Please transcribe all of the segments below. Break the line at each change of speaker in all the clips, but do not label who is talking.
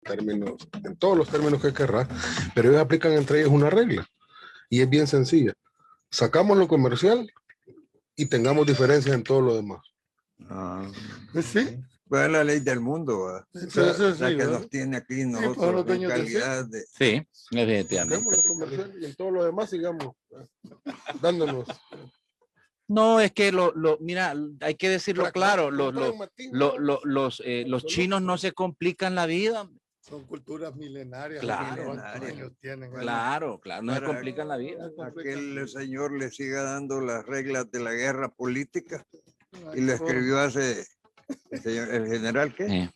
en todos los términos que querrás, pero ellos aplican entre ellos una regla y es bien sencilla. Sacamos lo comercial y tengamos diferencias en todo lo demás.
Pues sí.
Pues es la ley del mundo, la que nos tiene aquí nosotros en calidad de...
Sí, definitivamente.
Lo comercial y en todo lo demás sigamos dándonos.
No, es que mira, hay que decirlo claro, los chinos no se complican la vida.
Son culturas milenarias.
Claro, claro, no se complican la vida.
Aquel señor le siga dando las reglas de la guerra política y le escribió hace el general ¿qué?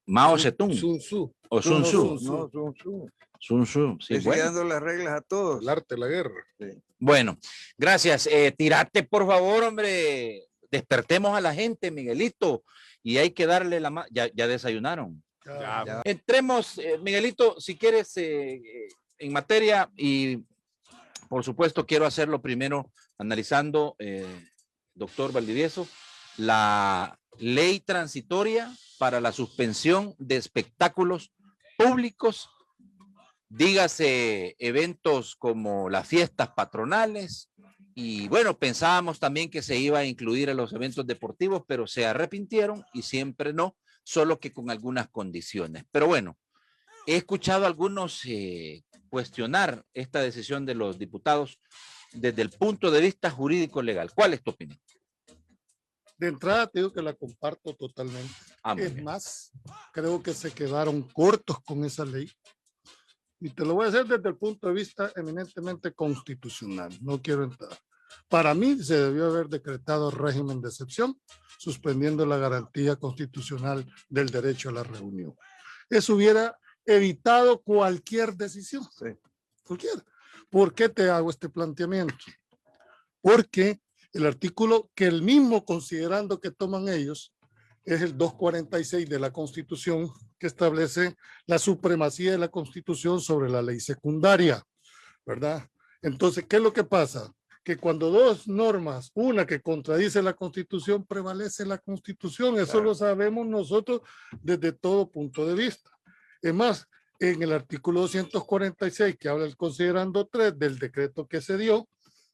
Mao Zedong.
Sun Tzu.
O Sun Tzu.
No, Sun Tzu.
Sun Tzu, sí,
le sigue dando las reglas a todos.
El arte de la guerra.
Sí.
Bueno, gracias. Tirate, por favor, hombre. Despertemos a la gente, Miguelito. Y hay que darle la mano. Ya desayunaron.
Ya.
Entremos, Miguelito, si quieres, en materia. Y, por supuesto, quiero hacerlo primero analizando, doctor Valdivieso, la ley transitoria para la suspensión de espectáculos públicos, dígase eventos como las fiestas patronales, y bueno, pensábamos también que se iba a incluir a los eventos deportivos, pero se arrepintieron y siempre no, solo que con algunas condiciones. Pero bueno, he escuchado a algunos cuestionar esta decisión de los diputados desde el punto de vista jurídico legal. ¿Cuál es tu opinión?
De entrada te digo que la comparto totalmente. Es
bien.
más, creo que se quedaron cortos con esa ley. Y te lo voy a hacer desde el punto de vista eminentemente constitucional. No quiero entrar. Para mí se debió haber decretado régimen de excepción, suspendiendo la garantía constitucional del derecho a la reunión. Eso hubiera evitado cualquier decisión.
Sí.
Cualquiera. ¿Por qué te hago este planteamiento? Porque el artículo que el mismo considerando que toman ellos es el 246 de la Constitución, que establece la supremacía de la Constitución sobre la ley secundaria, ¿verdad? Entonces, ¿qué es lo que pasa? Que cuando dos normas, una que contradice la Constitución, prevalece la Constitución. Eso lo sabemos nosotros desde todo punto de vista. Es más, en el artículo 246, que habla el considerando 3 del decreto que se dio,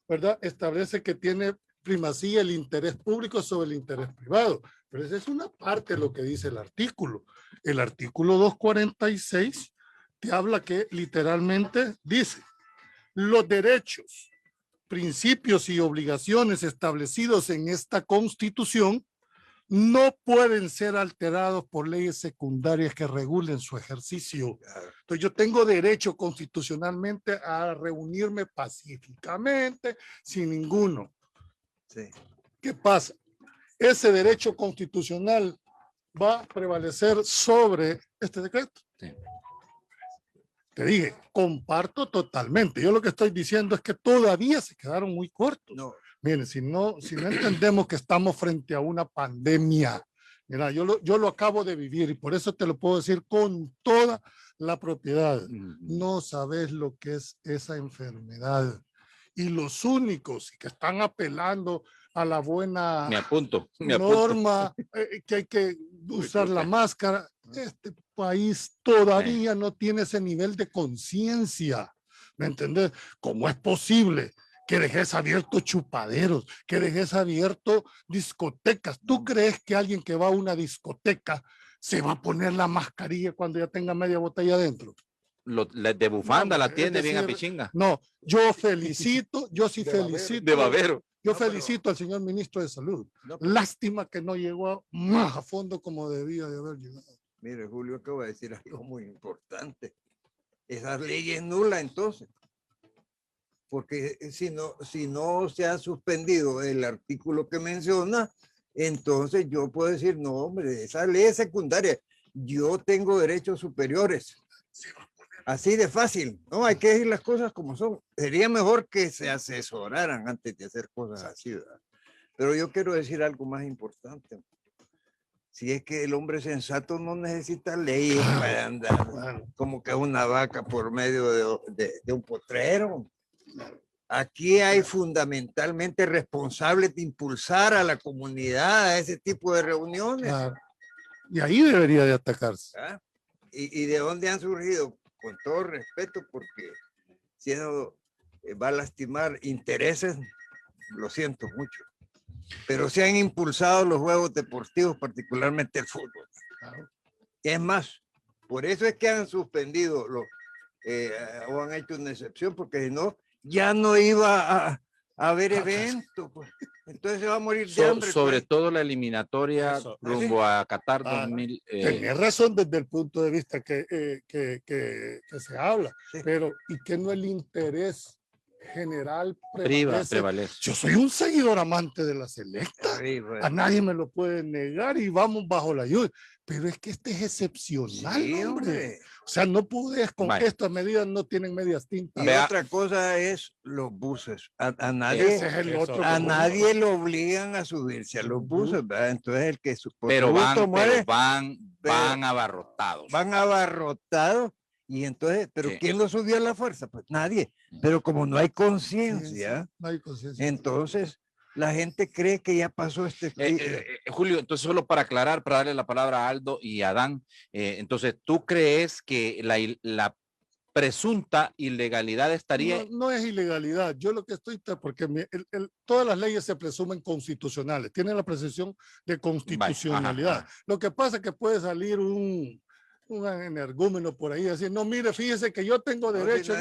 ¿verdad? Establece que tiene primacía el interés público sobre el interés privado. Pero esa es una parte de lo que dice el artículo. El artículo 246 te habla que literalmente dice: los derechos, principios y obligaciones establecidos en esta Constitución no pueden ser alterados por leyes secundarias que regulen su ejercicio. Entonces yo tengo derecho constitucionalmente a reunirme pacíficamente, sin ninguno.
Sí.
¿Qué pasa? Ese derecho constitucional va a prevalecer sobre este decreto.
Sí.
Te dije, comparto totalmente. Yo lo que estoy diciendo es que todavía se quedaron muy cortos.
No.
Miren, si no entendemos que estamos frente a una pandemia, mira, yo lo acabo de vivir y por eso te lo puedo decir con toda la propiedad. No sabes lo que es esa enfermedad. Y los únicos que están apelando a la buena norma, que hay que usar la máscara, este país todavía no tiene ese nivel de conciencia. ¿Me entendés? ¿Cómo es posible que dejes abiertos chupaderos, que dejes abierto discotecas? ¿Tú crees que alguien que va a una discoteca se va a poner la mascarilla cuando ya tenga media botella adentro?
De bufanda la tiene bien a pichinga.
No, yo felicito, yo sí felicito.
De babero.
Yo felicito al señor ministro de Salud. Lástima que no llegó más a fondo como debía de haber llegado.
Mire, Julio, acabo de decir algo muy importante. Esa ley es nula entonces. Porque si no se ha suspendido el artículo que menciona, entonces yo puedo decir, no, hombre, esa ley es secundaria. Yo tengo derechos superiores. Así de fácil, ¿no? Hay que decir las cosas como son. Sería mejor que se asesoraran antes de hacer cosas así, ¿verdad? Pero yo quiero decir algo más importante. Si es que el hombre sensato no necesita leyes para andar como que una vaca por medio de un potrero. Aquí hay fundamentalmente responsables de impulsar a la comunidad a ese tipo de reuniones.
Y ahí debería de atacarse.
¿Ah? ¿Y de dónde han surgido? Con todo respeto, porque si eso va a lastimar intereses, lo siento mucho. Pero se han impulsado los juegos deportivos, particularmente el fútbol. Es más, por eso es que han suspendido o han hecho una excepción, porque si no, ya no iba a haber eventos. Pues. Entonces se va a morir de hambre.
Sobre
pues.
todo la eliminatoria
Eso,
rumbo a Qatar
Ah,
2000.
Tenés razón desde el punto de vista que se habla,
Sí.
pero ¿y qué no el interés general prevalece?
prevalece.
Yo soy un seguidor amante de la selecta.
Sí, pues.
A nadie me lo puede negar y vamos bajo la lluvia. Pero es que este es excepcional,
Sí,
hombre.
hombre.
O sea, no puedes con
Vale.
estas medidas, no tienen medias tintas.
Y
Vea.
otra cosa es los buses. A nadie,
Ese es el
Eso.
otro.
a
punto.
nadie lo obligan a subirse a los buses, ¿verdad? Entonces el que por
Pero
su gusto
van,
muere,
van abarrotados.
van abarrotados. Y entonces, ¿pero
Sí.
quién lo subió a la fuerza? Pues nadie. Pero como no hay conciencia,
No hay conciencia.
entonces la gente cree que ya pasó
Julio, entonces solo para aclarar, para darle la palabra a Aldo y a Adán, entonces, ¿tú crees que la presunta ilegalidad estaría?
No, no es ilegalidad. Yo lo que estoy, porque todas las leyes se presumen constitucionales, tienen la presunción de constitucionalidad.
ajá.
Lo que pasa es que puede salir un energúmeno por ahí decir, no, mire, fíjese que yo tengo derecho.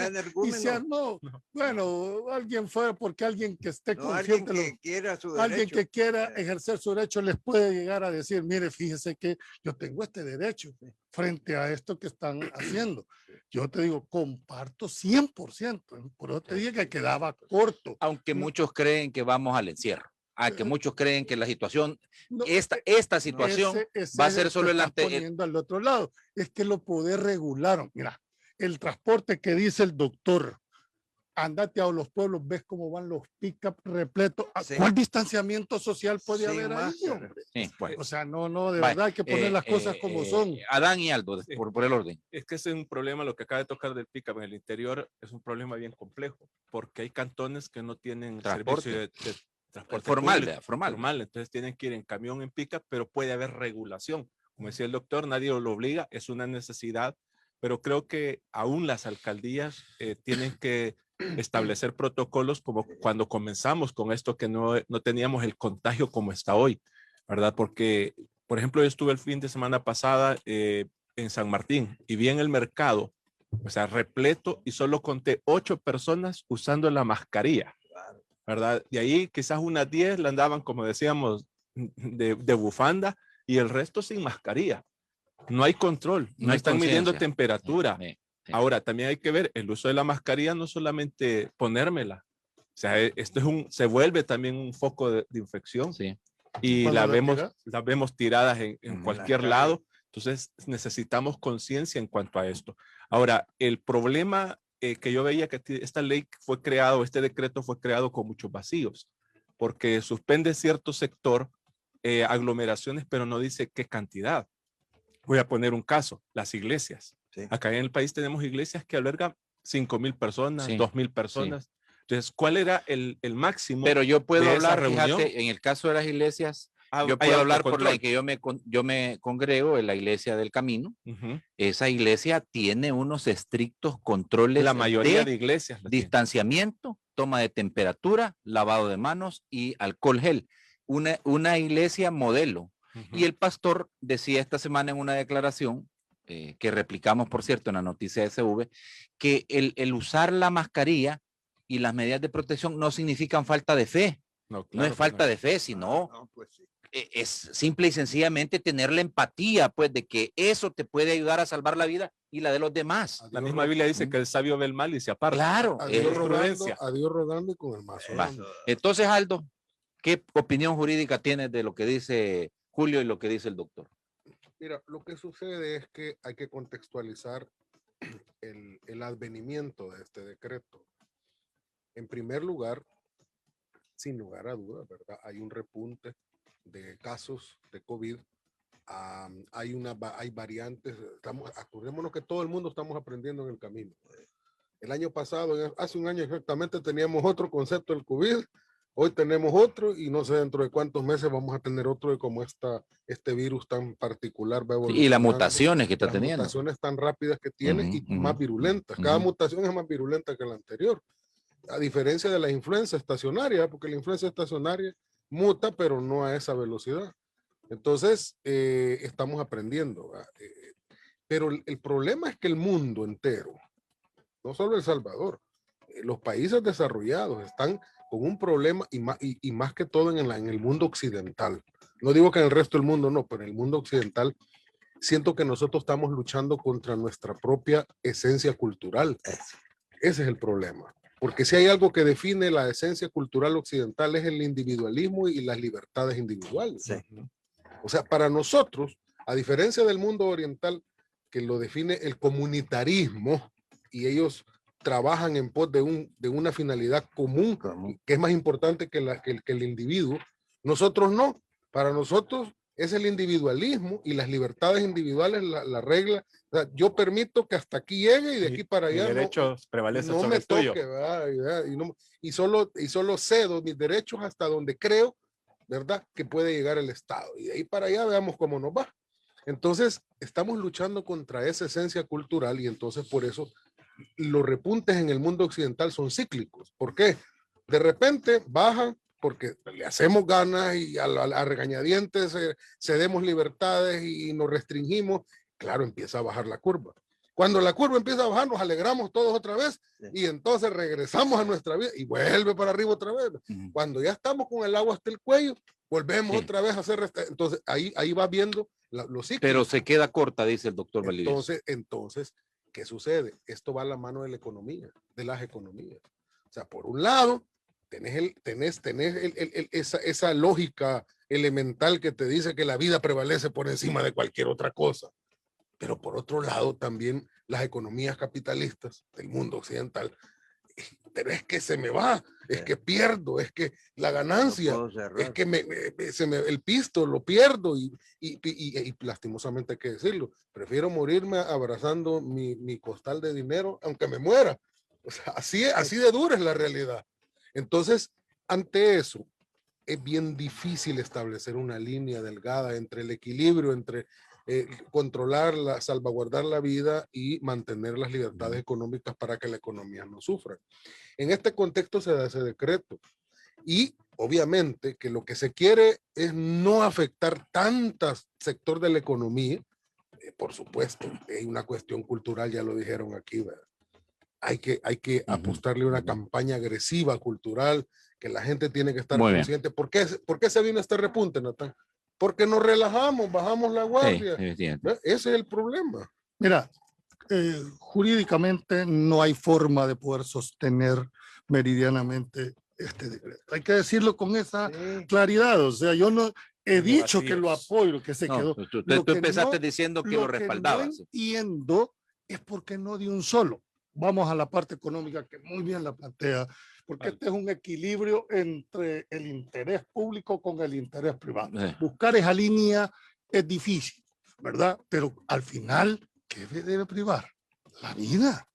Y sea, no, bueno, alguien fuera porque alguien que esté
alguien
consciente,
que quiera su
alguien
derecho.
que quiera ejercer su derecho les puede llegar a decir, mire, fíjese que yo tengo este derecho frente a esto que están haciendo. Yo te digo, comparto 100%, por eso te dije que quedaba corto.
Aunque muchos creen que vamos al encierro, que muchos creen que la situación,
No,
esta situación
ese
va a
es
ser
el
solo
que
el
estás
ante...
poniendo al otro lado. Es que lo poder regular. Mira, el transporte que dice el doctor, andate a los pueblos, ves cómo van los pick-up repletos.
Sí.
¿Cuál distanciamiento social puede
Sin
haber ahí,
máscara.
hombre?
Sí, bueno.
O sea, no, de
Vale,
verdad hay que poner las cosas como son.
Adán y Aldo,
Sí.
por el orden.
Es que ese es un problema, lo que acaba de tocar del pick-up en el interior es un problema bien complejo, porque hay cantones que no tienen
Transporte.
servicio de transporte
Formal,
público,
formal.
entonces tienen que ir en camión, en pick-up, pero puede haber regulación. Como decía el doctor, nadie lo obliga, es una necesidad, pero creo que aún las alcaldías tienen que establecer protocolos como cuando comenzamos con esto, que no teníamos el contagio como está hoy, ¿verdad? Porque, por ejemplo, yo estuve el fin de semana pasada en San Martín y vi en el mercado, o sea, repleto, y solo conté 8 personas usando la mascarilla, ¿verdad? Y ahí quizás unas 10 la andaban, como decíamos, de bufanda, y el resto sin mascarilla. No hay control, no
hay
están midiendo
conciencia.
temperatura.
Sí.
Ahora, también hay que ver el uso de la mascarilla, no solamente ponérmela, o sea, esto se vuelve también un foco de infección.
Sí.
Y
Cuando
las vemos tiradas en
Ujú.
cualquier lado. Entonces necesitamos conciencia en cuanto a esto. Ahora, el problema que yo veía que esta ley fue creado, este decreto fue creado con muchos vacíos, porque suspende cierto sector, aglomeraciones, pero no dice qué cantidad. Voy a poner un caso, las iglesias.
Sí.
Acá en el país tenemos iglesias que albergan 5,000 personas,
Sí,
2,000 personas. Entonces, ¿cuál era el máximo?
Pero yo puedo
de esa
hablar,
reunión?
fíjate, en el caso de las iglesias, yo
Hay
puedo hablar por la
autocontrol.
que yo me congrego, en la iglesia del Camino.
Ujú.
Esa iglesia tiene unos estrictos controles
La mayoría de
de
iglesias la tienen.
distanciamiento, toma de temperatura, lavado de manos y alcohol gel. Una iglesia modelo.
Ujú.
Y el pastor decía esta semana en una declaración, que replicamos, por cierto, en la noticia de SV, que el usar la mascarilla y las medidas de protección no significan falta de fe.
No,
No
claro
es
que
falta
no.
de fe, sino
No, pues sí.
es simple y sencillamente tener la empatía, pues, de que eso te puede ayudar a salvar la vida y la de los demás.
La misma Biblia dice que el sabio ve el mal y se aparta.
Claro.
A
es
Dios rodando,
prudencia.
a Dios rodando y con el mazo.
Va. Entonces, Aldo, ¿qué opinión jurídica tienes de lo que dice Julio y lo que dice el doctor?
Mira, lo que sucede es que hay que contextualizar el advenimiento de este decreto. En primer lugar, sin lugar a dudas, ¿verdad? Hay un repunte de casos de COVID. Hay variantes. Acordémonos que todo el mundo estamos aprendiendo en el camino. El año pasado, hace un año exactamente, teníamos otro concepto del COVID hoy tenemos otro y no sé dentro de cuántos meses vamos a tener otro de como este virus tan particular va
Y las
evolucionando.
mutaciones que está
Las
teniendo.
mutaciones tan rápidas que tiene y
Ujú,
más
ujú,
virulentas. Cada
ujú.
mutación es más virulenta que la anterior. A diferencia de la influenza estacionaria, porque la influenza estacionaria muta, pero no a esa velocidad. Entonces, estamos aprendiendo. Pero el problema es que el mundo entero, no solo El Salvador, los países desarrollados están con un problema y más que todo en el mundo occidental. No digo que en el resto del mundo no, pero en el mundo occidental siento que nosotros estamos luchando contra nuestra propia esencia cultural. Ese es el problema. Porque si hay algo que define la esencia cultural occidental es el individualismo y las libertades individuales.
Sí.
O sea, para nosotros, a diferencia del mundo oriental, que lo define el comunitarismo y ellos trabajan en pos de una finalidad común, que es más importante que el individuo, nosotros no. Para nosotros es el individualismo y las libertades individuales la regla. O sea, yo permito que hasta aquí llegue y de aquí para allá
mi derecho prevalece
no
sobre
me
el tuyo.
toque, ¿verdad? Y solo cedo mis derechos hasta donde creo, ¿verdad?, que puede llegar el Estado. Y de ahí para allá veamos cómo nos va. Entonces, estamos luchando contra esa esencia cultural y entonces por eso los repuntes en el mundo occidental son cíclicos. ¿Por qué? De repente bajan porque le hacemos ganas y a regañadientes cedemos libertades y nos restringimos. Claro, empieza a bajar la curva. Cuando la curva empieza a bajar, nos alegramos todos otra vez y entonces regresamos a nuestra vida y vuelve para arriba otra vez. Cuando ya estamos con el agua hasta el cuello, volvemos otra vez a hacer. Entonces, ahí va viendo los ciclos.
Pero se queda corta, dice el doctor Valdivieso.
Entonces, ¿qué sucede? Esto va a la mano de la economía, de las economías. O sea, por un lado, tenés esa lógica elemental que te dice que la vida prevalece por encima de cualquier otra cosa. Pero por otro lado, también las economías capitalistas del mundo occidental, pero es que se me va, es que pierdo, es que la ganancia, es que el pisto lo pierdo y lastimosamente hay que decirlo, prefiero morirme abrazando mi costal de dinero aunque me muera. O sea, así de dura es la realidad. Entonces, ante eso, es bien difícil establecer una línea delgada entre el equilibrio, entre controlar, salvaguardar la vida y mantener las libertades económicas para que la economía no sufra. En este contexto se da ese decreto y obviamente que lo que se quiere es no afectar tanto sector de la economía. Por supuesto, hay una cuestión cultural, ya lo dijeron aquí, ¿verdad? Hay que apostarle una campaña agresiva cultural, que la gente tiene que estar consciente. ¿Por qué se vino este repunte, Natán? Porque nos relajamos, bajamos la guardia.
Sí,
ese es el problema.
Mira, jurídicamente no hay forma de poder sostener meridianamente este decreto. Hay que decirlo con esa claridad. O sea, yo no he dicho que lo apoyo, que se quedó.
Tú empezaste diciendo que lo respaldabas.
No entiendo es porque no de un solo. Vamos a la parte económica que muy bien la plantea, porque este es un equilibrio entre el interés público con el interés privado. Buscar esa línea es difícil, ¿verdad? Pero al final, ¿qué debe privar? La vida,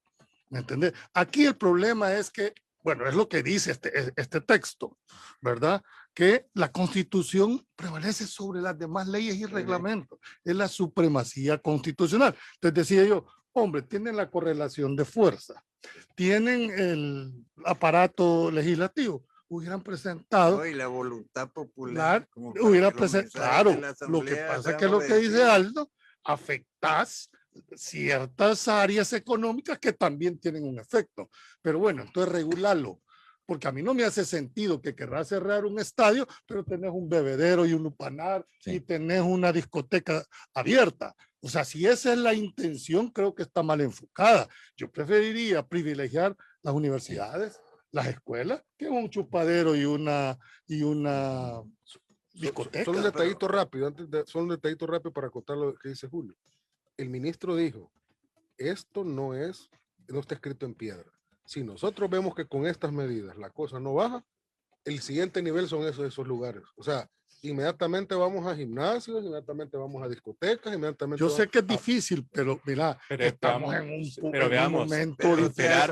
¿me entiendes? Aquí el problema es que, bueno, es lo que dice este texto, ¿verdad? Que la Constitución prevalece sobre las demás leyes y reglamentos. Es la supremacía constitucional. Entonces decía yo, hombre, tienen la correlación de fuerza, tienen el aparato legislativo, hubieran presentado.
Y la voluntad popular.
Hubiera presentado. Claro, lo que pasa es que lo que dice Aldo, afectas ciertas áreas económicas que también tienen un efecto. Pero bueno, entonces regularlo. Porque a mí no me hace sentido que querrás cerrar un estadio, pero tenés un bebedero y un lupanar y tenés una discoteca abierta. O sea, si esa es la intención, creo que está mal enfocada. Yo preferiría privilegiar las universidades, las escuelas, que un chupadero y una discoteca.
Solo un detallito rápido, solo un detallito rápido para acotar lo que dice Julio. El ministro dijo, esto no está escrito en piedra. Si nosotros vemos que con estas medidas la cosa no baja, el siguiente nivel son esos lugares. O sea, inmediatamente vamos a gimnasios, inmediatamente vamos a discotecas, inmediatamente.
Yo sé que es difícil, pero mira, estamos en un momento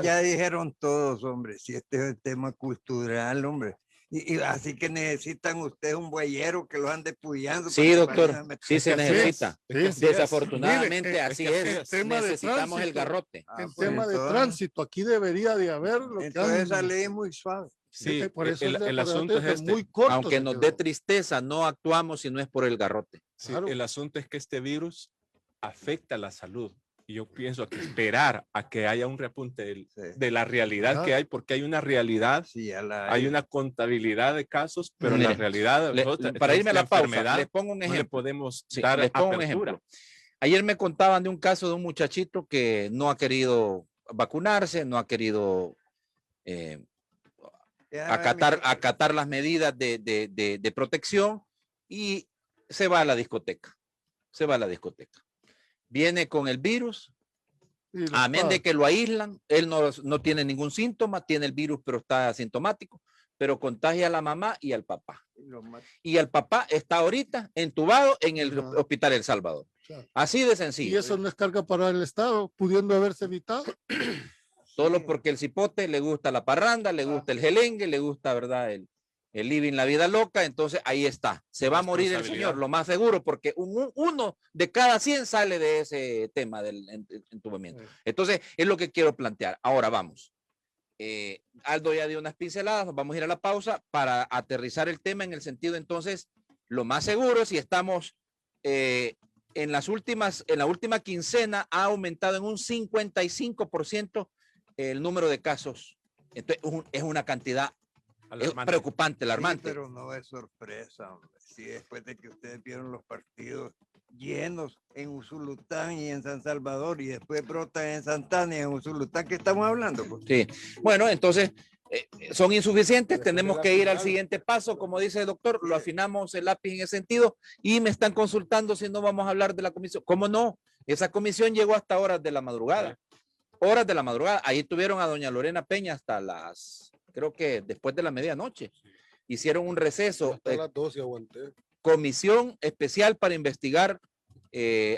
ya dijeron todos, hombre, si este es el tema cultural, hombre. Y así que necesitan ustedes un bueyero que los ande puyando.
Sí,
para que
doctor,
vayan a meter-
sí se
así es.
necesita.
Sí, sí.
Desafortunadamente,
Mire,
así
que así
es.
es.
Tema de
Necesitamos el
tránsito.
garrote.
Ah,
En
pues
tema de
entonces-
tránsito, aquí debería de haber lo que
Entonces esa
han-
ley es muy suave.
Sí,
por eso
el
por eso
asunto es este.
muy corto.
Aunque
se
nos
quedó.
dé tristeza, no actuamos si no es por el garrote.
Sí,
Claro.
el asunto es que este virus afecta la salud. Y yo pienso que esperar a que haya un repunte
Sí.
de la realidad
Claro.
que hay, porque hay una realidad,
Sí, ya la
hay una contabilidad de casos, pero
Mire,
la realidad,
para irme a la pausa,
enfermedad,
les pongo un
no le
ejemplo.
podemos
Sí,
dar
les pongo un
apertura.
ejemplo. Ayer me contaban de un caso de un muchachito que no ha querido vacunarse, no ha querido acatar las medidas de protección y se va a la discoteca. Se va a la discoteca. Viene con el virus,
Y los
amén de
padres.
que lo aíslan, él no tiene ningún síntoma, tiene el virus pero está asintomático, pero contagia a la mamá y al papá. Y el papá está ahorita entubado en el
Ajá.
hospital El Salvador.
Claro.
Así de
Y
sencillo.
eso no es carga para el Estado, pudiendo haberse evitado.
Solo porque el cipote le gusta la parranda, le gusta el gelengue, le gusta, ¿verdad? El living, la vida loca, entonces ahí está. Se va a morir el señor, lo más seguro, porque uno de cada 100 sale de ese tema del entubamiento. Entonces, es lo que quiero plantear. Ahora vamos. Aldo ya dio unas pinceladas, vamos a ir a la pausa para aterrizar el tema en el sentido, entonces, lo más seguro, si estamos en la última quincena, ha aumentado en un 55% el número de casos. Entonces, es una cantidad preocupante, alarmante.
Sí, pero no es sorpresa, hombre. Sí, después de que ustedes vieron los partidos llenos en Usulután y en San Salvador y después brotan en Santana y en Usulután, ¿qué estamos hablando? Pues?
Sí, bueno, entonces son insuficientes, tenemos que ir al siguiente paso, como dice el doctor, lo afinamos el lápiz en ese sentido y me están consultando si no vamos a hablar de la comisión. ¿Cómo no? Esa comisión llegó hasta horas de la madrugada. Horas de la madrugada. Ahí tuvieron a doña Lorena Peña hasta creo que después de la medianoche. Hicieron un receso.
Hasta las 12 aguanté.
Comisión especial para investigar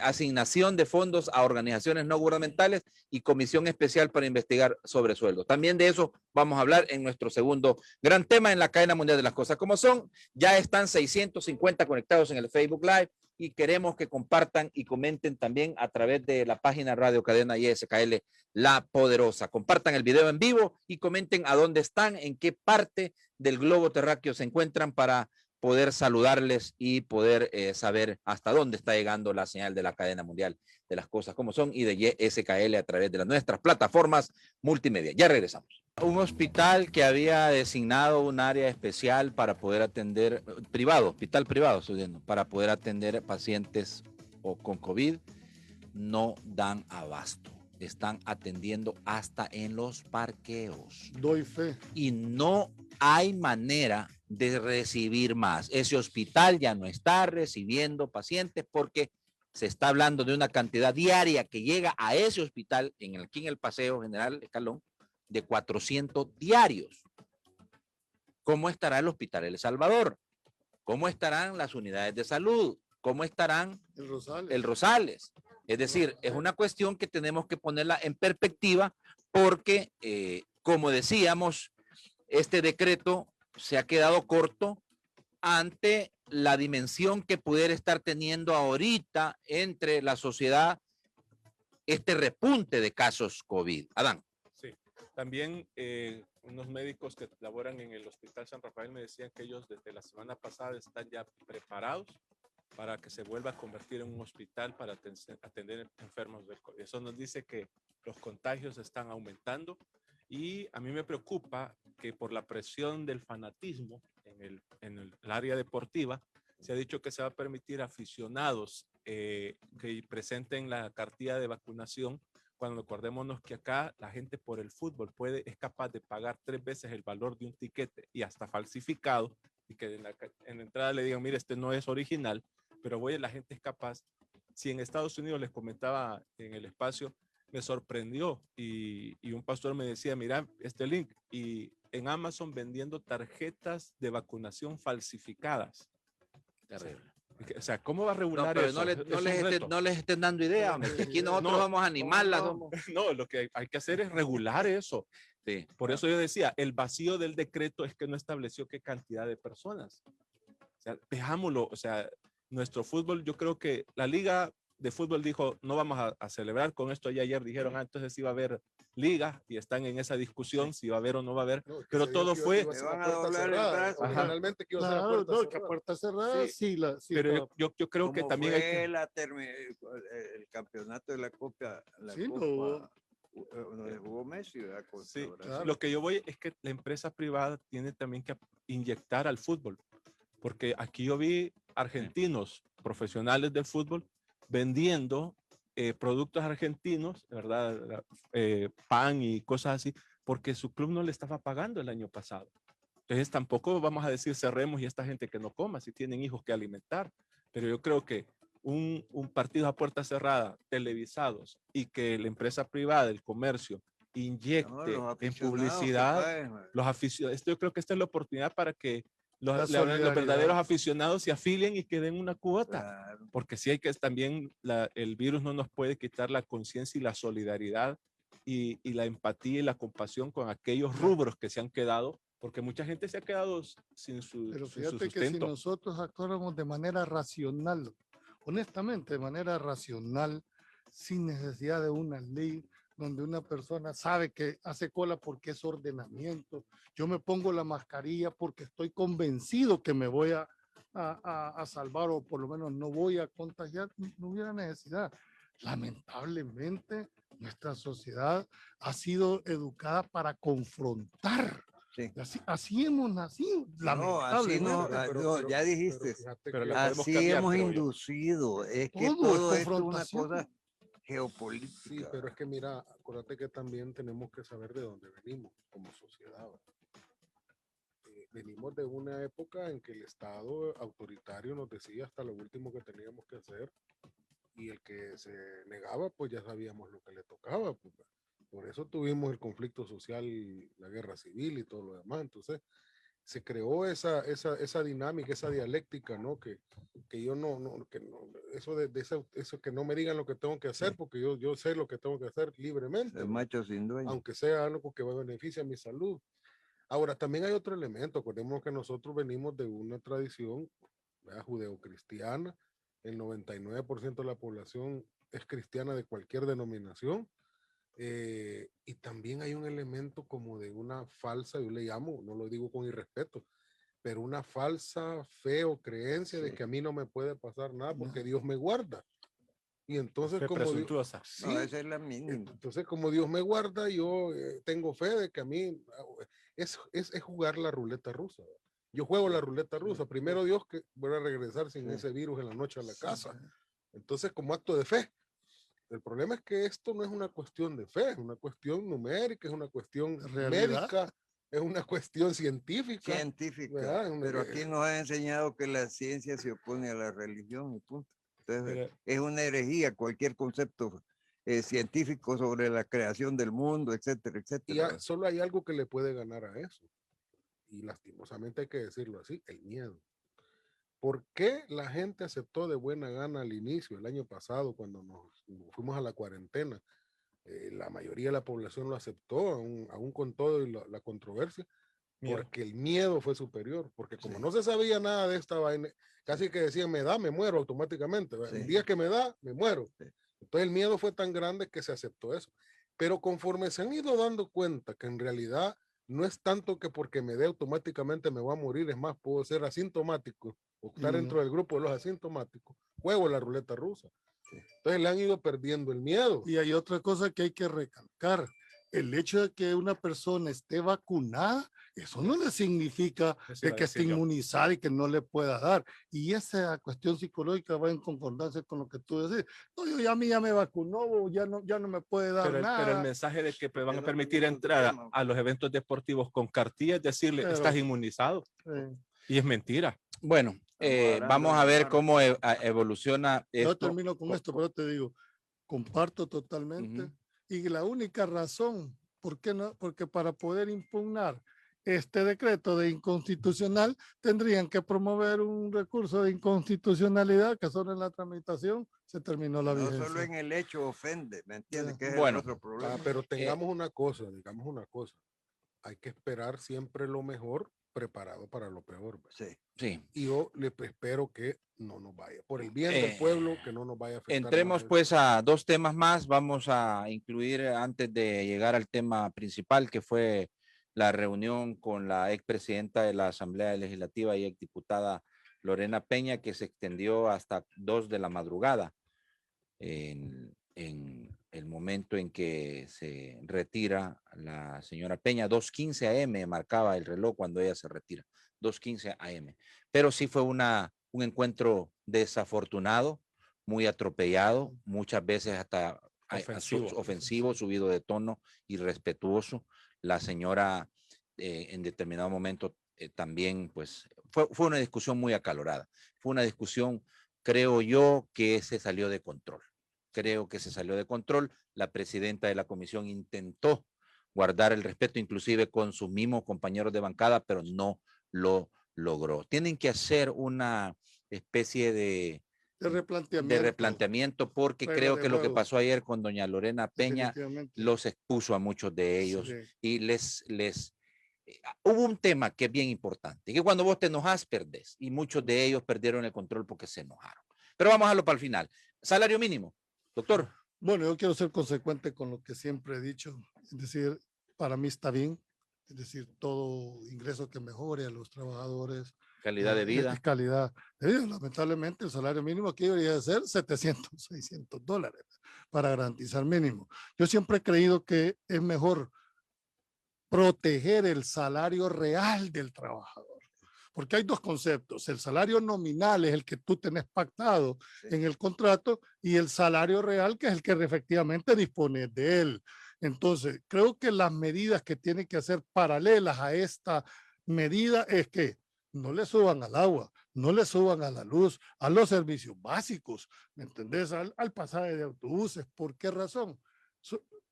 asignación de fondos a organizaciones no gubernamentales y comisión especial para investigar sobre sueldos. También de eso vamos a hablar en nuestro segundo gran tema en la cadena mundial de las cosas como son. Ya están 650 conectados en el Facebook Live y queremos que compartan y comenten también a través de la página Radio Cadena ISKL La Poderosa. Compartan el video en vivo y comenten a dónde están, en qué parte del globo terráqueo se encuentran para poder saludarles y poder saber hasta dónde está llegando la señal de la cadena mundial de las cosas como son y de YSKL a través de nuestras plataformas multimedia. Ya regresamos. Un hospital que había designado un área especial para poder atender, hospital privado, estoy diciendo, para poder atender pacientes o con COVID, no dan abasto. Están atendiendo hasta en los parqueos.
Doy fe.
Y no hay manera de recibir más. Ese hospital ya no está recibiendo pacientes porque se está hablando de una cantidad diaria que llega a ese hospital aquí en el Paseo General Escalón de 400 diarios. ¿Cómo estará el Hospital El Salvador? ¿Cómo estarán las unidades de salud? ¿Cómo estarán el Rosales? Es decir, es una cuestión que tenemos que ponerla en perspectiva porque, como decíamos, este decreto se ha quedado corto ante la dimensión que pudiera estar teniendo ahorita entre la sociedad este repunte de casos COVID. Adán.
Sí, también unos médicos que laboran en el Hospital San Rafael me decían que ellos desde la semana pasada están ya preparados para que se vuelva a convertir en un hospital para atender enfermos del COVID. Eso nos dice que los contagios están aumentando y a mí me preocupa que por la presión del fanatismo en el área deportiva, se ha dicho que se va a permitir aficionados que presenten la cartilla de vacunación, cuando acordémonos que acá la gente por el fútbol es capaz de pagar 3 veces el valor de un tiquete y hasta falsificado, y que en la entrada le digan, mire, este no es original, pero la gente es capaz. Si en Estados Unidos, les comentaba en el espacio, me sorprendió y un pastor me decía, mira este link, y en Amazon vendiendo tarjetas de vacunación falsificadas.
Terrible.
O sea, ¿cómo va a regular eso?
No les estén dando idea, hombre, que aquí nosotros vamos a animarlas.
No, lo que hay que hacer es regular eso.
Sí.
Por eso yo decía, el vacío del decreto es que no estableció qué cantidad de personas. O sea, dejámoslo, o sea, nuestro fútbol, yo creo que la liga de fútbol dijo, no vamos a celebrar con esto, ya ayer dijeron, entonces sí va a haber liga, y están en esa discusión si va a haber o no va a haber,
No, que
pero
se dijo
todo
que
fue,
iba a ser
Se van
a
a
puerta
doblar el
cerrada.
brazo.
Originalmente que iba a ser a
Claro,
puerta
no, que a
cerrada.
puerta cerrada,
Sí,
sí
pero
estaba-
yo creo que
Como
también hay que...
el campeonato de la Copa,
Sí, no.
Copa donde jugó Messi, ¿verdad? Contra
Sí,
Brasil.
Claro.
lo que yo voy es que la empresa privada tiene también que inyectar al fútbol, porque aquí yo vi argentinos profesionales del fútbol vendiendo productos argentinos, ¿verdad? Pan y cosas así, porque su club no le estaba pagando el año pasado. Entonces tampoco vamos a decir cerremos y esta gente que no coma, si tienen hijos que alimentar, pero yo creo que un partido a puerta cerrada, televisados, y que la empresa privada, el comercio,
No,
inyecte
los
en
aficionados que
publicidad,
paguen, man.
los aficionados, yo creo que esta es la oportunidad para que
La
los
solidaridad.
verdaderos aficionados se afilien y que den una cuota,
Claro.
porque sí hay que también, el virus no nos puede quitar la conciencia y la solidaridad y la empatía y la compasión con aquellos rubros que se han quedado, porque mucha gente se ha quedado sin su,
Pero
sin su
fíjate que si
sustento.
nosotros actuáramos de manera racional, honestamente, de manera racional, sin necesidad de una ley, donde una persona sabe que hace cola porque es ordenamiento, yo me pongo la mascarilla porque estoy convencido que me voy a salvar o por lo menos no voy a contagiar, no hubiera necesidad. Lamentablemente, nuestra sociedad ha sido educada para confrontar.
Sí.
Así hemos nacido,
No, así no,
lamentablemente.
no, ya dijiste.
fíjate
Pero
que-
la podemos
Así
cambiar,
hemos
creo yo.
inducido. Es que
Todo es
todo esto es una
confrontación.
cosa
Sí,
geopolítica.
pero es que mira, acuérdate que también tenemos que saber de dónde venimos como sociedad. Venimos de una época en que el Estado autoritario nos decía hasta lo último que teníamos que hacer y el que se negaba, pues ya sabíamos lo que le tocaba. Pues. Por eso tuvimos el conflicto social, la guerra civil y todo lo demás. Entonces, se creó esa dinámica, esa dialéctica, ¿no? Que yo eso que no me digan lo que tengo que hacer, porque yo sé lo que tengo que hacer libremente,
El macho sin dueño.
aunque sea algo que beneficie a mi salud. Ahora, también hay otro elemento, acordemos que nosotros venimos de una tradición judeocristiana, el 99% de la población es cristiana de cualquier denominación, y también hay un elemento como de una falsa, yo le llamo, no lo digo con irrespeto, pero una falsa fe o creencia de que a mí no me puede pasar nada porque Dios me guarda. Y entonces
Fe
como Dios,
presuntuosa.
sí,
No, esa es la mínima.
entonces como Dios me guarda, yo tengo fe de que a mí es jugar la ruleta rusa. Yo juego la ruleta rusa. Primero Dios que voy a regresar sin ese virus en la noche a la casa. Entonces como acto de fe. El problema es que esto no es una cuestión de fe, es una cuestión numérica, es una cuestión médica, es una cuestión científica.
Científica. Pero aquí nos han enseñado que la ciencia se opone a la religión y punto. Entonces, es una herejía cualquier concepto científico sobre la creación del mundo, etcétera, etcétera.
Y solo hay algo que le puede ganar a eso. Y lastimosamente hay que decirlo así, el miedo. ¿Por qué la gente aceptó de buena gana al inicio, el año pasado, cuando nos fuimos a la cuarentena? La mayoría de la población lo aceptó, aún con todo y la controversia, porque el miedo fue superior, porque como no se sabía nada de esta vaina, casi que decían, me da, me muero automáticamente. El día que me da, me muero. Entonces el miedo fue tan grande que se aceptó eso. Pero conforme se han ido dando cuenta que en realidad no es tanto que porque me dé automáticamente me voy a morir, es más, puedo ser asintomático o estar dentro del grupo de los asintomáticos, juego la ruleta rusa. Entonces le han ido perdiendo el miedo.
Y hay otra cosa que hay que recalcar. El hecho de que una persona esté vacunada, eso no le significa de que esté inmunizada y que no le pueda dar. Y esa cuestión psicológica va en concordancia con lo que tú decís. No, yo a mí ya me vacunó, ya no me puede dar nada.
Pero el mensaje de que van a permitir entrar a los eventos deportivos con cartilla es decirle, estás inmunizado. Y es mentira.
Bueno, vamos a ver cómo evoluciona esto.
Yo termino con esto, pero te digo, comparto totalmente. Y la única razón, ¿por qué no? Porque para poder impugnar este decreto de inconstitucional, tendrían que promover un recurso de inconstitucionalidad que solo en la tramitación se terminó la vigencia.
No solo en el hecho ofende, ¿me entiendes? Que es
bueno,
el otro problema.
Pero tengamos una cosa, digamos una cosa. hay que esperar siempre lo mejor preparado para lo peor. ¿Verdad?
Sí.
Sí.
Y yo le espero que no nos vaya, por el bien del pueblo, que no nos vaya a afectar.
Entremos
más
pues a dos temas más. Vamos a incluir antes de llegar al tema principal, que fue la reunión con la expresidenta de la Asamblea Legislativa y exdiputada Lorena Peña, que se extendió hasta 2 de la madrugada en el momento en que se retira la señora Peña. 2:15 a.m. marcaba el reloj cuando ella se retira, 2:15 a.m. Pero sí fue un encuentro desafortunado, muy atropellado, muchas veces hasta ofensivo, subido de tono, irrespetuoso. La señora en determinado momento también, pues, fue una discusión muy acalorada. Fue una discusión, creo yo, que se salió de control. Creo que se salió de control. La presidenta de la comisión intentó guardar el respeto, inclusive con sus mismos compañeros de bancada, pero no lo logró. Tienen que hacer una especie de replanteamiento porque creo que lo que pasó ayer con doña Lorena Peña los expuso a muchos de ellos, sí. Y hubo un tema que es bien importante, que cuando vos te enojas, perdés, y muchos de ellos perdieron el control porque se enojaron. Pero vamos a dejarlo para el final. Salario mínimo, doctor.
Bueno, yo quiero ser consecuente con lo que siempre he dicho, es decir, para mí está bien, es decir, todo ingreso que mejore a los trabajadores.
Calidad de vida.
Calidad de vida. Lamentablemente el salario mínimo aquí debería ser $700, $600 para garantizar mínimo. Yo siempre he creído que es mejor proteger el salario real del trabajador. Porque hay dos conceptos. El salario nominal es el que tú tenés pactado en el contrato y el salario real, que es el que efectivamente dispones de él. Entonces, creo que las medidas que tienen que hacer paralelas a esta medida es que no le suban al agua, no le suban a la luz, a los servicios básicos, ¿me entendés? Al pasaje de autobuses. ¿Por qué razón?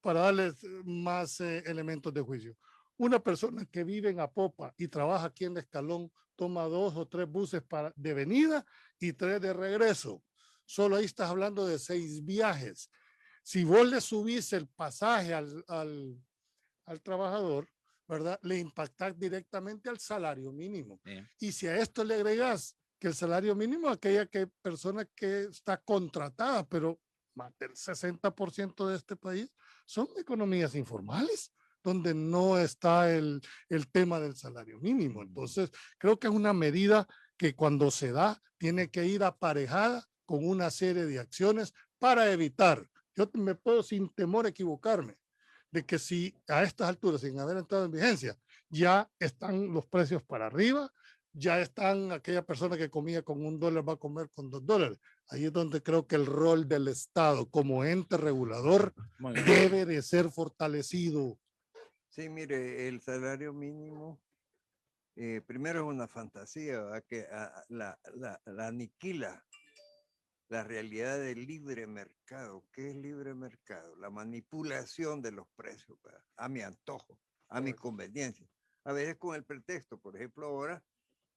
Para darles más elementos de juicio. Una persona que vive en Apopa y trabaja aquí en Escalón toma 2 o 3 buses de venida y 3 de regreso. Solo ahí estás hablando de 6 viajes. Si vos le subís el pasaje al trabajador, ¿verdad? Le impactas directamente al salario mínimo. Bien. Y si a esto le agregas que el salario mínimo es aquella persona que está contratada, pero más del 60% de este país son economías informales, donde no está el tema del salario mínimo. Entonces, creo que es una medida que cuando se da, tiene que ir aparejada con una serie de acciones para evitar, yo me puedo sin temor equivocarme, de que si a estas alturas, sin haber entrado en vigencia, ya están los precios para arriba, ya están aquella persona que comía con $1 va a comer con $2. Ahí es donde creo que el rol del Estado como ente regulador debe de ser fortalecido.
Sí, mire, el salario mínimo, primero es una fantasía, ¿verdad? Que la aniquila la realidad del libre mercado. ¿Qué es libre mercado? La manipulación de los precios, ¿verdad? A mi antojo, a mi conveniencia. A veces con el pretexto, por ejemplo, ahora,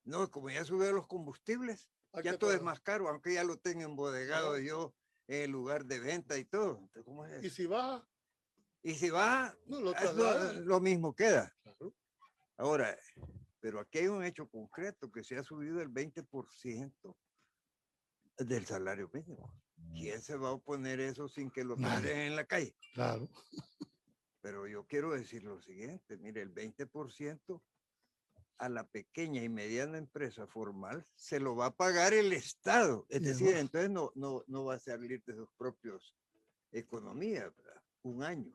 no, como ya subieron los combustibles, ya todo es más caro, aunque ya lo tenga embodegado yo en el lugar de venta y todo. Entonces, ¿cómo es eso?
¿Y si baja?
Y si baja,
no,
lo mismo queda. Claro. Ahora, pero aquí hay un hecho concreto que se ha subido el 20% del salario mínimo. ¿Quién se va a oponer eso sin que lo peleen en la calle?
Claro.
Pero yo quiero decir lo siguiente, mire, el 20% a la pequeña y mediana empresa formal se lo va a pagar el Estado. Es decir, entonces no va a salir de sus propios economías, ¿verdad? Un año.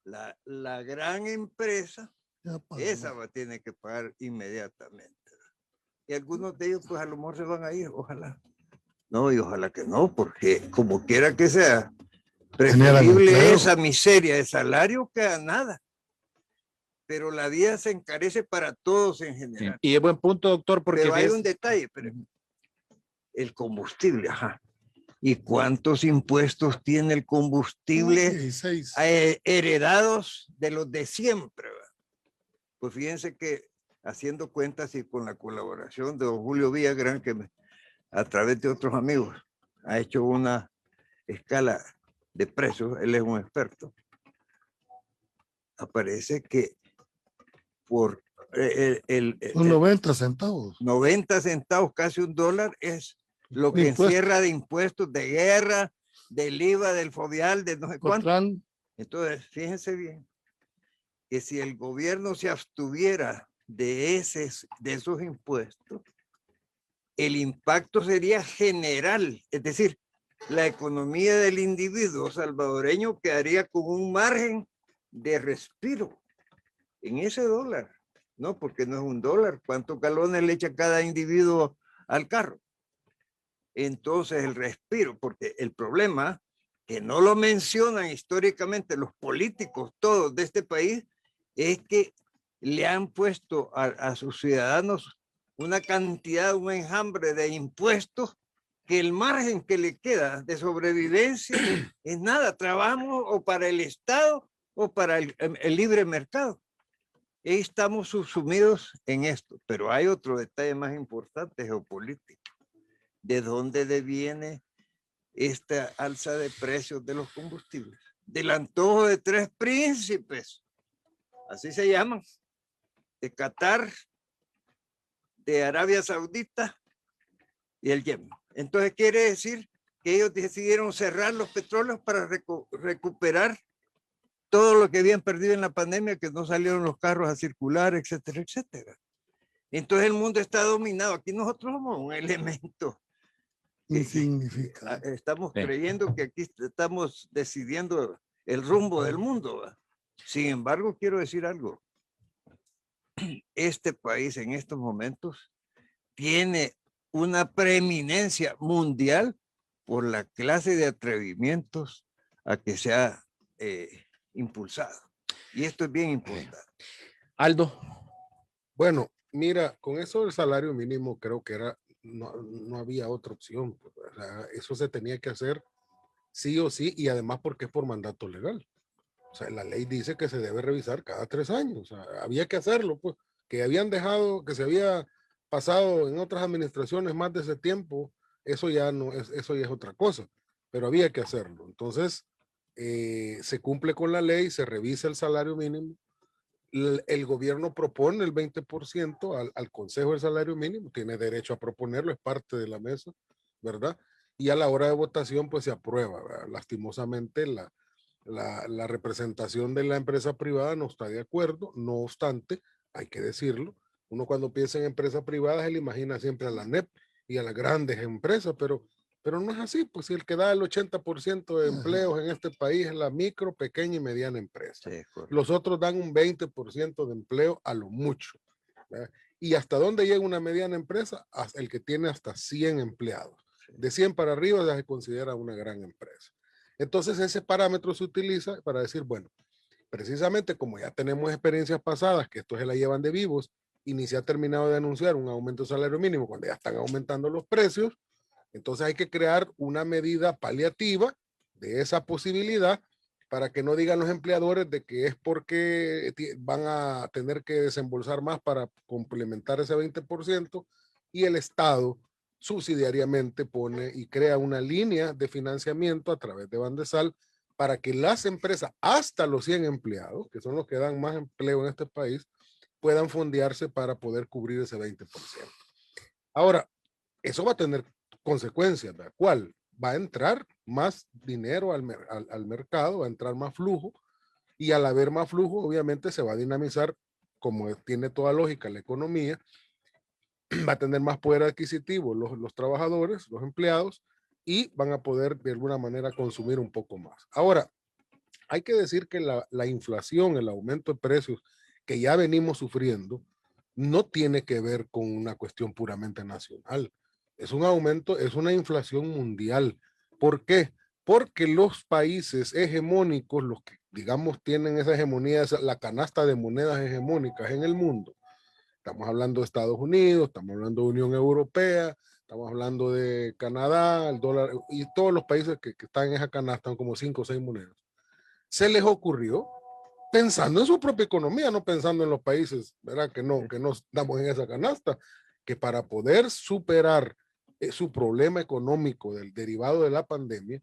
La gran empresa, esa tiene que pagar inmediatamente. Y algunos de ellos, pues a lo mejor se van a ir, ojalá. No, y ojalá que no, porque como quiera que sea, preferible esa miseria de salario que a nada. Pero la vida se encarece para todos en general.
Y es buen punto, doctor, porque...
Pero hay un detalle, pero el combustible, ajá. ¿Y cuántos impuestos tiene el combustible
16.
Heredados de los de siempre? ¿Verdad? Pues fíjense que haciendo cuentas y con la colaboración de don Julio Villagrán, que a través de otros amigos ha hecho una escala de precios, él es un experto, aparece que por
Son 90 centavos.
90 centavos, casi $1, es lo que
Impuesto.
encierra de impuestos de guerra, del IVA, del FODIAL, de no sé cuánto.
Cotrán,
Entonces, fíjense bien, que si el gobierno se abstuviera de esos impuestos, el impacto sería general, es decir, la economía del individuo salvadoreño quedaría con un margen de respiro en ese dólar, ¿no? Porque no es $1. ¿Cuántos galones le echa cada individuo al carro? Entonces el respiro, porque el problema que no lo mencionan históricamente los políticos todos de este país es que le han puesto a sus ciudadanos una cantidad, un enjambre de impuestos que el margen que le queda de sobrevivencia es nada. Trabajamos o para el Estado o para el libre mercado. Estamos subsumidos en esto, pero hay otro detalle más importante geopolítico. ¿De dónde deviene esta alza de precios de los combustibles? Del antojo de 3 príncipes, así se llaman, de Qatar, de Arabia Saudita y el Yemen. Entonces quiere decir que ellos decidieron cerrar los petróleos para recuperar todo lo que habían perdido en la pandemia, que no salieron los carros a circular, etcétera, etcétera. Entonces el mundo está dominado. Aquí nosotros somos un elemento.
insignificante.
Estamos
Sí.
creyendo que aquí estamos decidiendo el rumbo del mundo. Sin embargo, quiero decir algo. Este país en estos momentos tiene una preeminencia mundial por la clase de atrevimientos a que se ha impulsado. Y esto es bien importante.
Aldo.
Bueno, mira, con eso del salario mínimo creo que no había otra opción. Pues, o sea, eso se tenía que hacer sí o sí, y además porque es por mandato legal. O sea, la ley dice que se debe revisar cada 3 años. O sea, había que hacerlo, pues, que habían dejado, que se había pasado en otras administraciones más de ese tiempo, eso ya no es, eso ya es otra cosa, pero había que hacerlo. Entonces, se cumple con la ley, se revisa el salario mínimo, el gobierno propone el 20% al Consejo del Salario Mínimo, tiene derecho a proponerlo, es parte de la mesa, ¿verdad? Y a la hora de votación, pues se aprueba, ¿verdad? Lastimosamente, la representación de la empresa privada no está de acuerdo, no obstante, hay que decirlo, uno cuando piensa en empresas privadas, él imagina siempre a la NEP y a las grandes empresas, pero no es así, pues si el que da el 80% de empleos en este país es la micro, pequeña y mediana empresa.
Sí,
Los otros dan un 20% de empleo a lo mucho, ¿verdad? ¿Y hasta dónde llega una mediana empresa? Hasta el que tiene hasta 100 empleados. De 100 para arriba ya se considera una gran empresa. Entonces ese parámetro se utiliza para decir, bueno, precisamente como ya tenemos experiencias pasadas que esto se la llevan de vivos y ni se ha terminado de anunciar un aumento de salario mínimo cuando ya están aumentando los precios, entonces hay que crear una medida paliativa de esa posibilidad para que no digan los empleadores de que es porque van a tener que desembolsar más para complementar ese 20% y el Estado subsidiariamente pone y crea una línea de financiamiento a través de Bandesal para que las empresas hasta los 100 empleados, que son los que dan más empleo en este país, puedan fondearse para poder cubrir ese 20%. Ahora, eso va a tener consecuencias, ¿verdad? ¿Cuál? Va a entrar más dinero al mercado, va a entrar más flujo, y al haber más flujo, obviamente se va a dinamizar, como tiene toda lógica la economía, va a tener más poder adquisitivo los trabajadores, los empleados, y van a poder de alguna manera consumir un poco más. Ahora, hay que decir que la inflación, el aumento de precios que ya venimos sufriendo, no tiene que ver con una cuestión puramente nacional. Es un aumento, es una inflación mundial. ¿Por qué? Porque los países hegemónicos, los que digamos tienen esa hegemonía, la canasta de monedas hegemónicas en el mundo, estamos hablando de Estados Unidos, estamos hablando de Unión Europea, estamos hablando de Canadá, el dólar, y todos los países que están en esa canasta, son como 5 o 6 monedas. Se les ocurrió, pensando en su propia economía, no pensando en los países, ¿verdad? Que no estamos en esa canasta, que para poder superar su problema económico del derivado de la pandemia,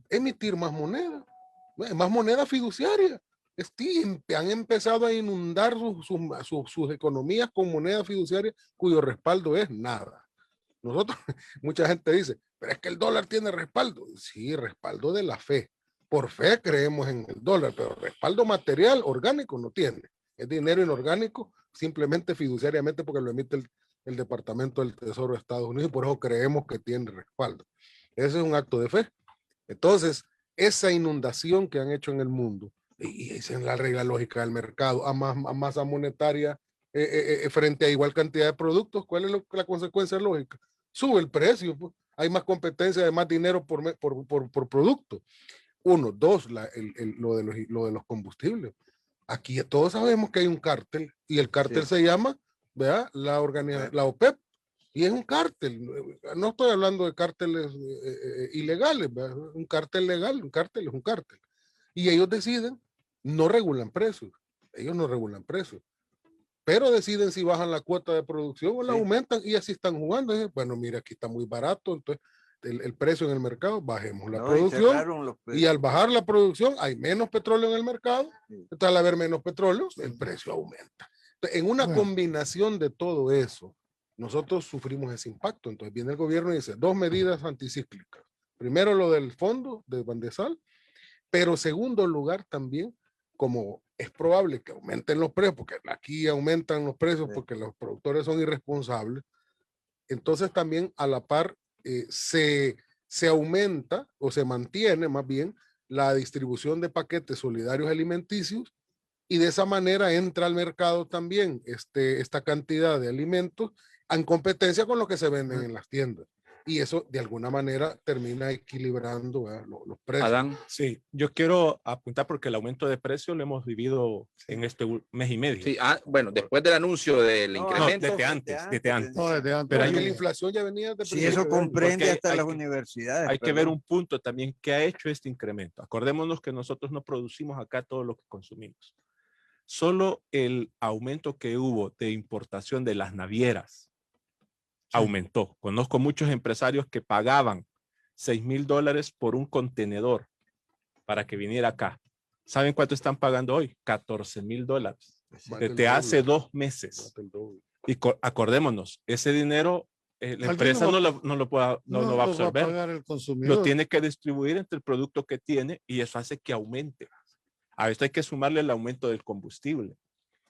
emitir más moneda fiduciaria. Han empezado a inundar sus economías con moneda fiduciaria cuyo respaldo es nada. Nosotros, mucha gente dice, pero es que el dólar tiene respaldo. Sí, respaldo de la fe. Por fe creemos en el dólar, pero respaldo material, orgánico, no tiene. Es dinero inorgánico, simplemente fiduciariamente porque lo emite el Departamento del Tesoro de Estados Unidos y por eso creemos que tiene respaldo. Ese es un acto de fe. Entonces, esa inundación que han hecho en el mundo, y es en la regla lógica del mercado, a masa monetaria frente a igual cantidad de productos, ¿cuál es la consecuencia lógica? Sube el precio, pues. Hay más competencia de más dinero por producto. Uno, dos, lo de los combustibles. Aquí todos sabemos que hay un cártel y el cártel se llama, ¿verdad? La OPEP. Y es un cártel. No estoy hablando de cárteles ilegales, ¿verdad? Un cártel legal, un cártel es un cártel. Y ellos deciden, no regulan precios. Ellos no regulan precios. Pero deciden si bajan la cuota de producción o la aumentan y así están jugando. Bueno, mira, aquí está muy barato, entonces el precio en el mercado, bajemos la producción y al bajar la producción hay menos petróleo en el mercado, entonces al haber menos petróleo, el precio aumenta. Entonces, en una combinación de todo eso, nosotros sufrimos ese impacto. Entonces viene el gobierno y dice, dos medidas anticíclicas. Primero lo del fondo de Bandesal, pero segundo lugar también, como es probable que aumenten los precios, porque aquí aumentan los precios porque los productores son irresponsables, entonces también a la par se aumenta o se mantiene más bien la distribución de paquetes solidarios alimenticios y de esa manera entra al mercado también esta cantidad de alimentos en competencia con lo que se venden en las tiendas. Y eso de alguna manera termina equilibrando los precios.
Adán.
Sí, yo quiero apuntar porque el aumento de precios lo hemos vivido en este mes y medio.
Sí, bueno, después del anuncio del incremento.
Desde antes.
Pero hay que la inflación ya venía de
sí, eso comprende hasta las universidades.
Hay que ver un punto también que ha hecho este incremento. Acordémonos que nosotros no producimos acá todo lo que consumimos. Solo el aumento que hubo de importación de las navieras aumentó. Conozco muchos empresarios que pagaban $6,000 por un contenedor para que viniera acá. ¿Saben cuánto están pagando hoy? $14,000. Desde hace 2 meses. Y acordémonos, ese dinero la empresa no lo va a absorber.
Va a pagar el consumidor.
Lo tiene que distribuir entre el producto que tiene y eso hace que aumente. A esto hay que sumarle el aumento del combustible.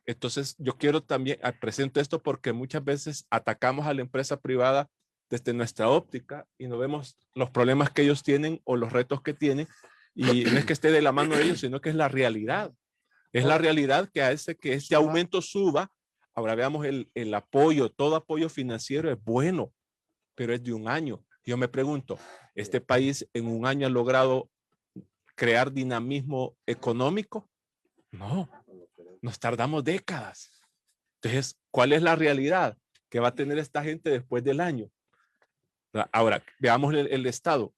Entonces, yo quiero también, presento esto porque muchas veces atacamos a la empresa privada desde nuestra óptica y no vemos los problemas que ellos tienen o los retos que tienen. Y no es que esté de la mano de ellos, sino que es la realidad. Es la realidad que hace que este aumento suba. Ahora veamos el apoyo, todo apoyo financiero es bueno, pero es de un año. Yo me pregunto, ¿este país en un año ha logrado crear dinamismo económico? No, nos tardamos décadas. Entonces, ¿cuál es la realidad que va a tener esta gente después del año? Ahora, veamos el Estado.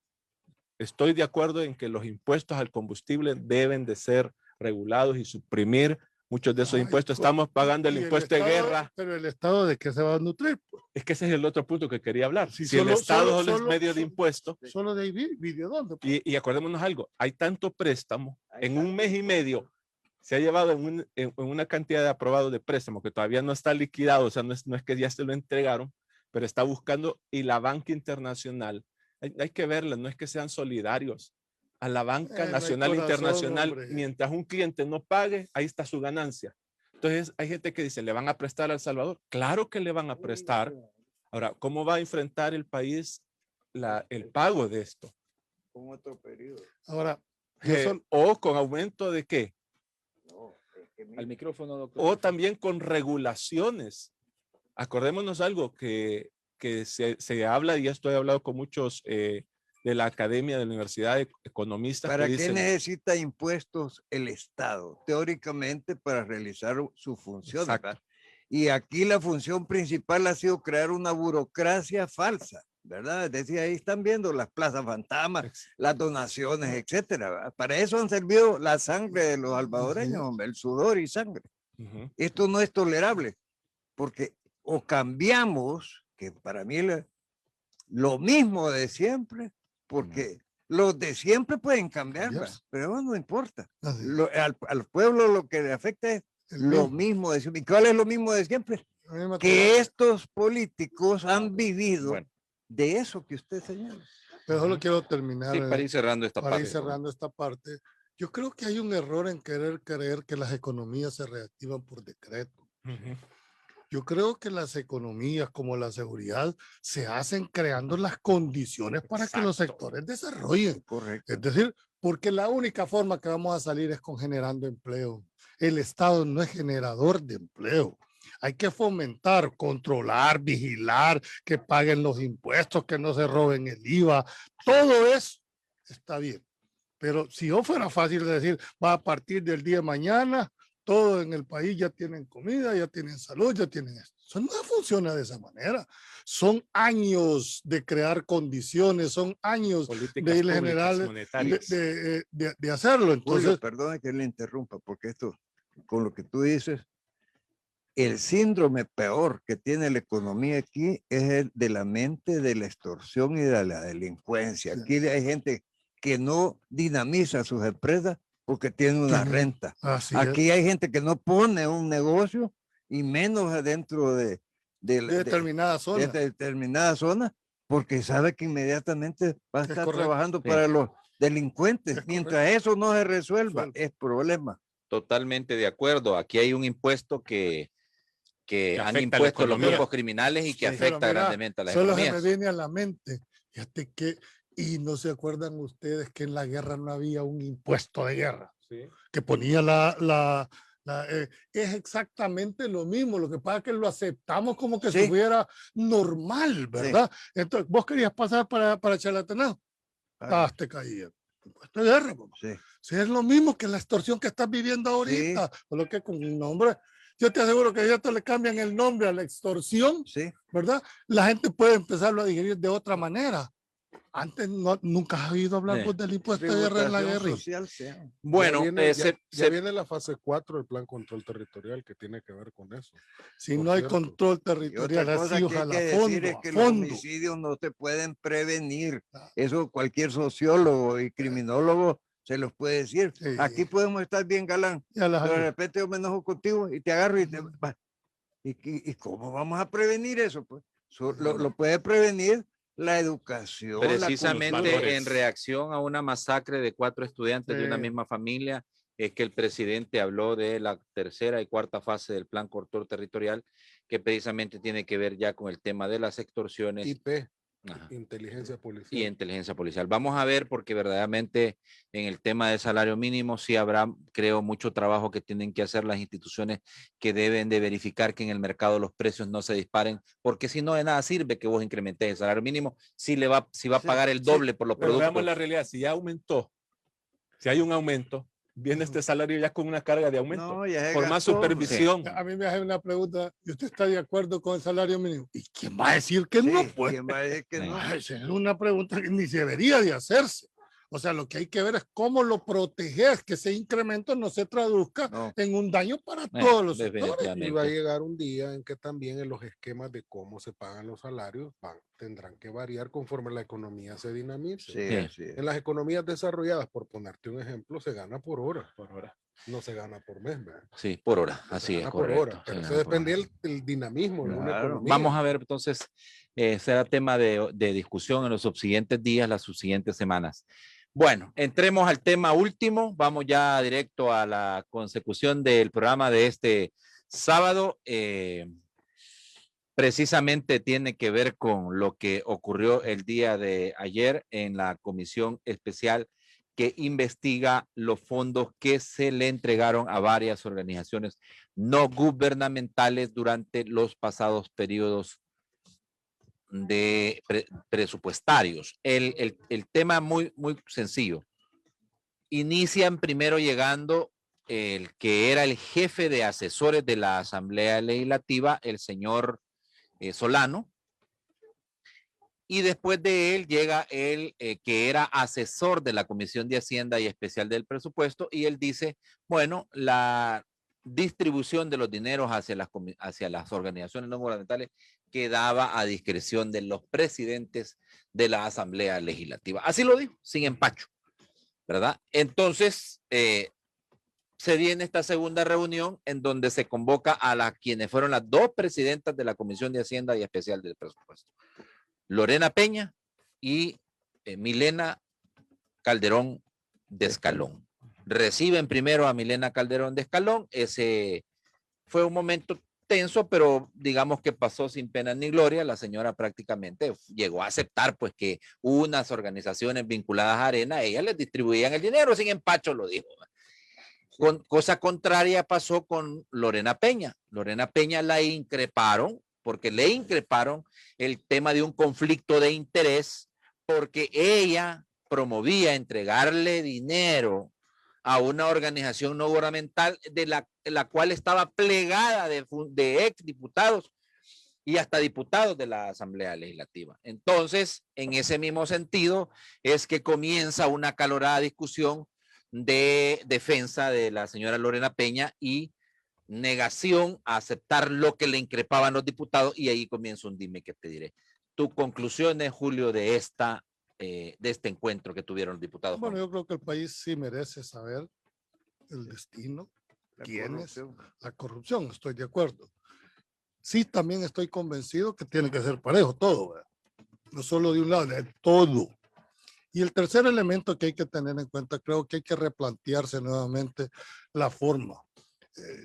Estoy de acuerdo en que los impuestos al combustible deben de ser regulados y suprimir muchos de esos impuestos. Estamos pagando el impuesto de guerra.
Pero el Estado, ¿de qué se va a nutrir?
Es que ese es el otro punto que quería hablar.
Sí,
si el Estado es medio de impuestos.
Solo de video, ¿dónde?
Y acordémonos algo, hay tanto préstamo, en un mes y medio se ha llevado en una cantidad de aprobados de préstamo que todavía no está liquidado, o sea, no es que ya se lo entregaron, pero está buscando, y la banca internacional, hay que verla, no es que sean solidarios. A la banca nacional e internacional, hombre, mientras un cliente no pague, ahí está su ganancia. Entonces, hay gente que dice, ¿le van a prestar a El Salvador? Claro que le van a prestar. Ahora, ¿cómo va a enfrentar el país el pago de esto?
Con otro periodo.
Ahora,
¿o con aumento de qué?
No,
al micrófono, doctor.
O también con regulaciones. Acordémonos algo que se habla, y esto he hablado con muchos de la academia, de la universidad, de economistas.
¿Para
qué
qué necesita impuestos el Estado? Teóricamente para realizar su función. Y aquí la función principal ha sido crear una burocracia falsa, ¿verdad? Es decir, ahí están viendo las plazas fantasmas, las donaciones, etcétera, ¿verdad? Para eso han servido la sangre de los salvadoreños, hombre, el sudor y sangre. Esto no es tolerable, porque o cambiamos, que para mí lo mismo de siempre, porque Los de siempre pueden cambiar,
Cambiarse.
pero no importa.
Así,
Al pueblo lo que le afecta es
el
lo
mismo,
mismo de siempre. ¿Y cuál es lo mismo de siempre?
la misma
Que
temática.
estos políticos han vivido
Bueno.
de eso que usted señala.
Pero solo quiero terminar.
Sí, para ir cerrando esta
para ir
parte.
cerrando esta parte, yo creo que hay un error en querer creer que las economías se reactivan por decreto.
Ujú.
Yo creo que las economías como la seguridad se hacen creando las condiciones para que los
Exacto.
sectores desarrollen.
Correcto.
Es decir, porque la única forma que vamos a salir es con generando empleo. El Estado no es generador de empleo. Hay que fomentar, controlar, vigilar, que paguen los impuestos, que no se roben el IVA. Todo eso está bien. Pero si yo fuera fácil de decir, va a partir del día de mañana, todo en el país ya tienen comida, ya tienen salud, ya tienen esto. Eso no funciona de esa manera. Son años de crear condiciones, son años
Políticas
de ir
públicas
general
monetarias.
de hacerlo. Entonces,
Julio, perdone que le interrumpa, porque esto, con lo que tú dices, el síndrome peor que tiene la economía aquí es el de la mente de la extorsión y de la delincuencia.
Sí.
Aquí hay gente que no dinamiza sus empresas porque tiene una
Tienen-
renta.
así es.
Aquí hay gente que no pone un negocio y menos adentro de
De determinada
de
zona.
determinada zona porque sabe que inmediatamente va a
Es
estar
correcto.
trabajando
Sí.
para los delincuentes.
Es
Mientras eso no se resuelva,
Resuelve.
es problema.
Totalmente de acuerdo. Aquí hay un impuesto que han
afecta a la
impuesto los
economía.
grupos criminales y que
Sí.
afecta
Pero mira,
grandemente a las
solo se
economías.
me viene a la mente, fíjate que, y no se acuerdan ustedes que en la guerra no había un impuesto de guerra,
Sí.
que ponía es exactamente lo mismo, lo que pasa es que lo aceptamos como que
Sí.
si fuera normal, ¿verdad? Entonces, vos querías pasar para charlatanado, te caía. Impuesto de guerra, papá.
Sí.
Si es lo mismo que la extorsión que estás viviendo ahorita, solo que con un nombre, yo te aseguro que ya te le cambian el nombre a la extorsión,
Sí.
¿verdad? La gente puede empezarlo a digerir de otra manera. Antes nunca has oído hablar
Sí.
vos del impuesto de guerra en la
Tributación
guerra.
social, sí.
Bueno,
ya viene,
se-
ya
se-
viene la fase 4 del plan control territorial que tiene que ver con eso.
Si
Por
no hay
cierto.
control
Y otra
territorial,
cosa
así
que hay
ojalá
que
a
decir
fondo,
es
a
que los
fondo.
homicidios no se pueden prevenir.
Ah.
Eso cualquier sociólogo y criminólogo se los puede decir.
Sí.
Aquí podemos estar bien galán,
Ya las
pero de
hay.
repente yo me enojo contigo y te agarro y te... ¿Y cómo vamos a prevenir eso? Pues lo puede prevenir la educación, la
precisamente
valores.
en reacción a una masacre de 4 estudiantes de una
Sí.
misma familia, es que el presidente habló de la tercera y cuarta fase del plan control territorial, que precisamente tiene que ver ya con el tema de las extorsiones
IP,
ajá,
inteligencia policial.
y inteligencia policial. Vamos a ver, porque verdaderamente en el tema del salario mínimo sí habrá, creo, mucho trabajo que tienen que hacer las instituciones, que deben de verificar que en el mercado los precios no se disparen, porque si no de nada sirve que vos incrementes el salario mínimo si va a
Sí,
pagar el doble por los
Pero veamos
productos.
la realidad, si ya aumentó, si hay un aumento, viene este salario ya con una carga de aumento.
No, ya se
por más
gastó.
supervisión.
A mí me hace una pregunta, ¿y usted está de acuerdo con el salario mínimo? ¿Y quién va a decir que no?
Sí,
Pues
¿quién va a decir que
Sí.
no?
esa es una pregunta que ni se debería de hacerse. O sea, lo que hay que ver es cómo lo proteges, que ese incremento no se traduzca
No.
en un daño para todos los sectores.
definitivamente.
Y va a llegar un día en que también en los esquemas de cómo se pagan los salarios tendrán que variar conforme la economía se dinamice.
Sí,
Sí.
así es.
En las economías desarrolladas, por ponerte un ejemplo, se gana por hora, no se gana por mes, ¿verdad?
Sí, por hora,
Se
así es,
gana por
correcto.
hora, pero
se
eso
gana por
depende
hora.
del dinamismo de una
Claro.
economía.
Vamos a ver, entonces, será tema de discusión en los subsiguientes días, las subsiguientes semanas. Bueno, entremos al tema último. Vamos ya directo a la consecución del programa de este sábado. Precisamente tiene que ver con lo que ocurrió el día de ayer en la comisión especial que investiga los fondos que se le entregaron a varias organizaciones no gubernamentales durante los pasados periodos de presupuestarios. El tema muy sencillo. Inician primero llegando el que era el jefe de asesores de la Asamblea Legislativa, el señor Solano, y después de él llega el que era asesor de la Comisión de Hacienda y Especial del Presupuesto, y él dice, bueno, distribución de los dineros hacia las organizaciones no gubernamentales quedaba a discreción de los presidentes de la Asamblea Legislativa. Así lo dijo, sin empacho, ¿verdad? Entonces, se viene esta segunda reunión en donde se convoca a quienes fueron las dos presidentas de la Comisión de Hacienda y Especial del Presupuesto, Lorena Peña y Milena Calderón de Escalón. Reciben primero a Milena Calderón de Escalón. Ese fue un momento tenso, pero digamos que pasó sin pena ni gloria. La señora prácticamente llegó a aceptar pues que unas organizaciones vinculadas a Arena, ellas les distribuían el dinero sin empacho, lo dijo. Cosa contraria pasó con Lorena Peña. Lorena Peña la increparon porque le increparon el tema de un conflicto de interés porque ella promovía entregarle dinero a una organización no gubernamental de la cual estaba plegada de exdiputados y hasta diputados de la Asamblea Legislativa. Entonces, en ese mismo sentido, es que comienza una acalorada discusión de defensa de la señora Lorena Peña y negación a aceptar lo que le increpaban los diputados, y ahí comienza un dime que te diré. Tu conclusiones, Julio, de este encuentro que tuvieron los diputados.
Bueno, yo creo que el país sí merece saber el destino, quiénes, la corrupción, estoy de acuerdo. Sí, también estoy convencido que tiene que ser parejo todo, ¿verdad? No solo de un lado, de todo. Y el tercer elemento que hay que tener en cuenta, creo que hay que replantearse nuevamente la forma.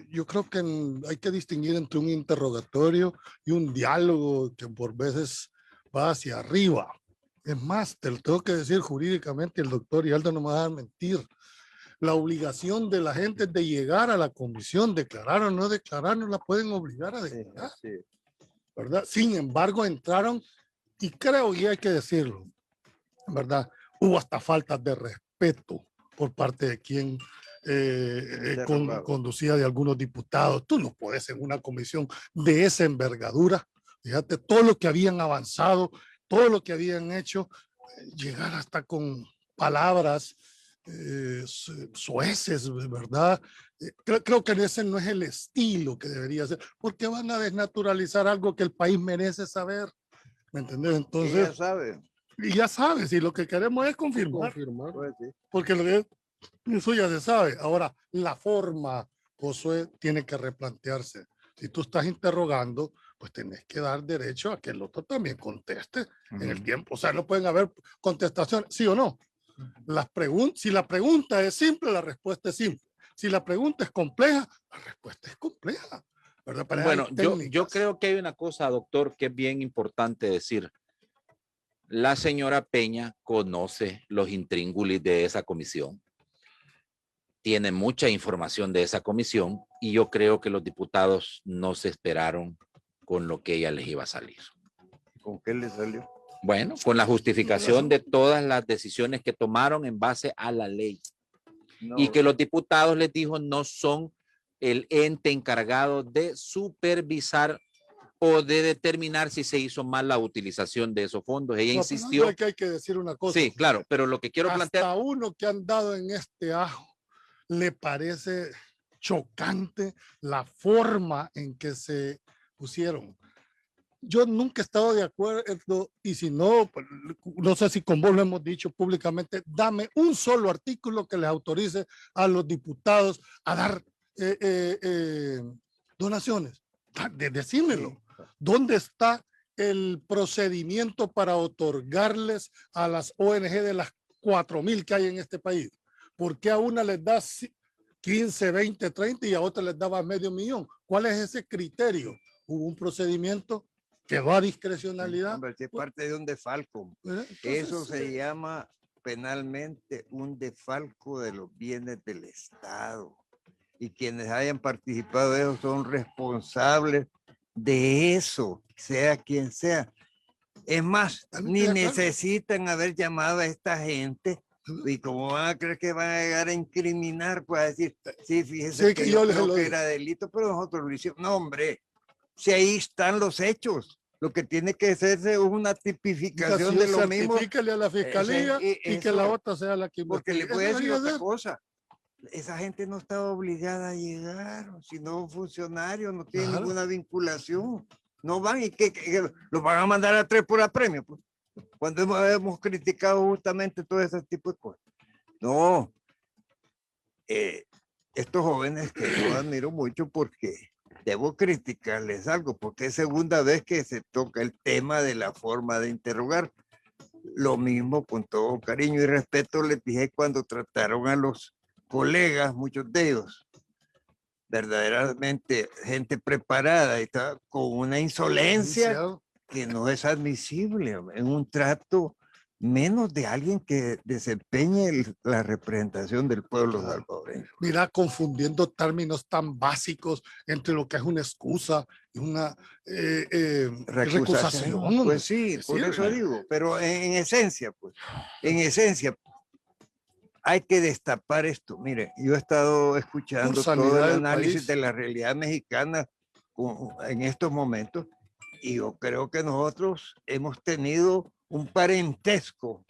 Yo creo que hay que distinguir entre un interrogatorio y un diálogo que por veces va hacia arriba. Es más, te lo tengo que decir jurídicamente, el doctor Yalda no me va a mentir. La obligación de la gente es de llegar a la comisión, declarar o no declarar, no la pueden obligar a declarar, ¿verdad? Sin embargo, entraron, y creo, y hay que decirlo, ¿verdad? Hubo hasta faltas de respeto por parte de quien conducía de algunos diputados. Tú no puedes en una comisión de esa envergadura, fíjate, todo lo que habían avanzado, todo lo que habían hecho, llegar hasta con palabras soeces, ¿verdad? Creo que ese no es el estilo que debería ser, porque van a desnaturalizar algo que el país merece saber, ¿me entendés? Entonces,
ya sabe.
Y ya sabes, y lo que queremos es confirmar.
Pues sí.
Porque eso ya se sabe. Ahora, la forma, Josué, tiene que replantearse. Si tú estás interrogando, pues tenés que dar derecho a que el otro también conteste en el tiempo. O sea, no pueden haber contestaciones, ¿sí o no? Si la pregunta es simple, la respuesta es simple. Si la pregunta es compleja, la respuesta es compleja, ¿verdad?
Bueno, yo creo que hay una cosa, doctor, que es bien importante decir. La señora Peña conoce los intríngulis de esa comisión, tiene mucha información de esa comisión, y yo creo que los diputados no se esperaron con lo que ella les iba a salir.
¿Con qué le salió?
Bueno, con la justificación de todas las decisiones que tomaron en base a la ley. No, y que los diputados les dijo no son el ente encargado de supervisar o de determinar si se hizo mal la utilización de esos fondos. Ella insistió.
No, que hay que decir una cosa.
Sí, claro, pero lo que quiero plantear.
Hasta uno que han dado en este ajo le parece chocante la forma en que se pusieron. Yo nunca he estado de acuerdo, y si no, pues, no sé si con vos lo hemos dicho públicamente, dame un solo artículo que les autorice a los diputados a dar donaciones. Decímelo. ¿Dónde está el procedimiento para otorgarles a las ONG de las 4,000 que hay en este país? ¿Por qué a una les da 15, 20, 30 y a otra les daba $500,000? ¿Cuál es ese criterio? ¿Hubo un procedimiento que va a discrecionalidad?
Hombre, es parte de un defalco. Entonces, eso se llama penalmente un defalco de los bienes del Estado. Y quienes hayan participado de eso son responsables de eso, sea quien sea. Es más, ni necesitan haber llamado a esta gente, y como van a creer que van a llegar a incriminar, pues a decir, sí, fíjese que yo creo que era delito, pero nosotros lo hicimos. No, hombre, si ahí están los hechos, lo que tiene que hacerse es una tipificación de lo mismo.
Certifícale a la fiscalía y que la otra sea la que...
Porque le voy a decir otra cosa. esa gente no está obligada a llegar, si no funcionarios, no tienen
Claro.
ninguna vinculación. No van y que los van a mandar a 3 por apremio. Pues. Cuando hemos criticado justamente todo ese tipo de cosas. No, estos jóvenes que yo admiro mucho porque debo criticarles algo, porque es segunda vez que se toca el tema de la forma de interrogar. Lo mismo, con todo cariño y respeto, les dije cuando trataron a los colegas, muchos de ellos, verdaderamente gente preparada, y está con una insolencia
Iniciado.
que no es admisible en un trato menos de alguien que desempeñe la representación del pueblo salvadoreño.
Mira, confundiendo términos tan básicos entre lo que es una excusa y una recusación. hombre.
Pues sí, por
Sirve.
eso digo, pero en esencia, pues, en esencia, hay que destapar esto. Mire, yo he estado escuchando
Por
todo
sanidad
el
del
análisis
país.
de la realidad mexicana en estos momentos y yo creo que nosotros hemos tenido un parentesco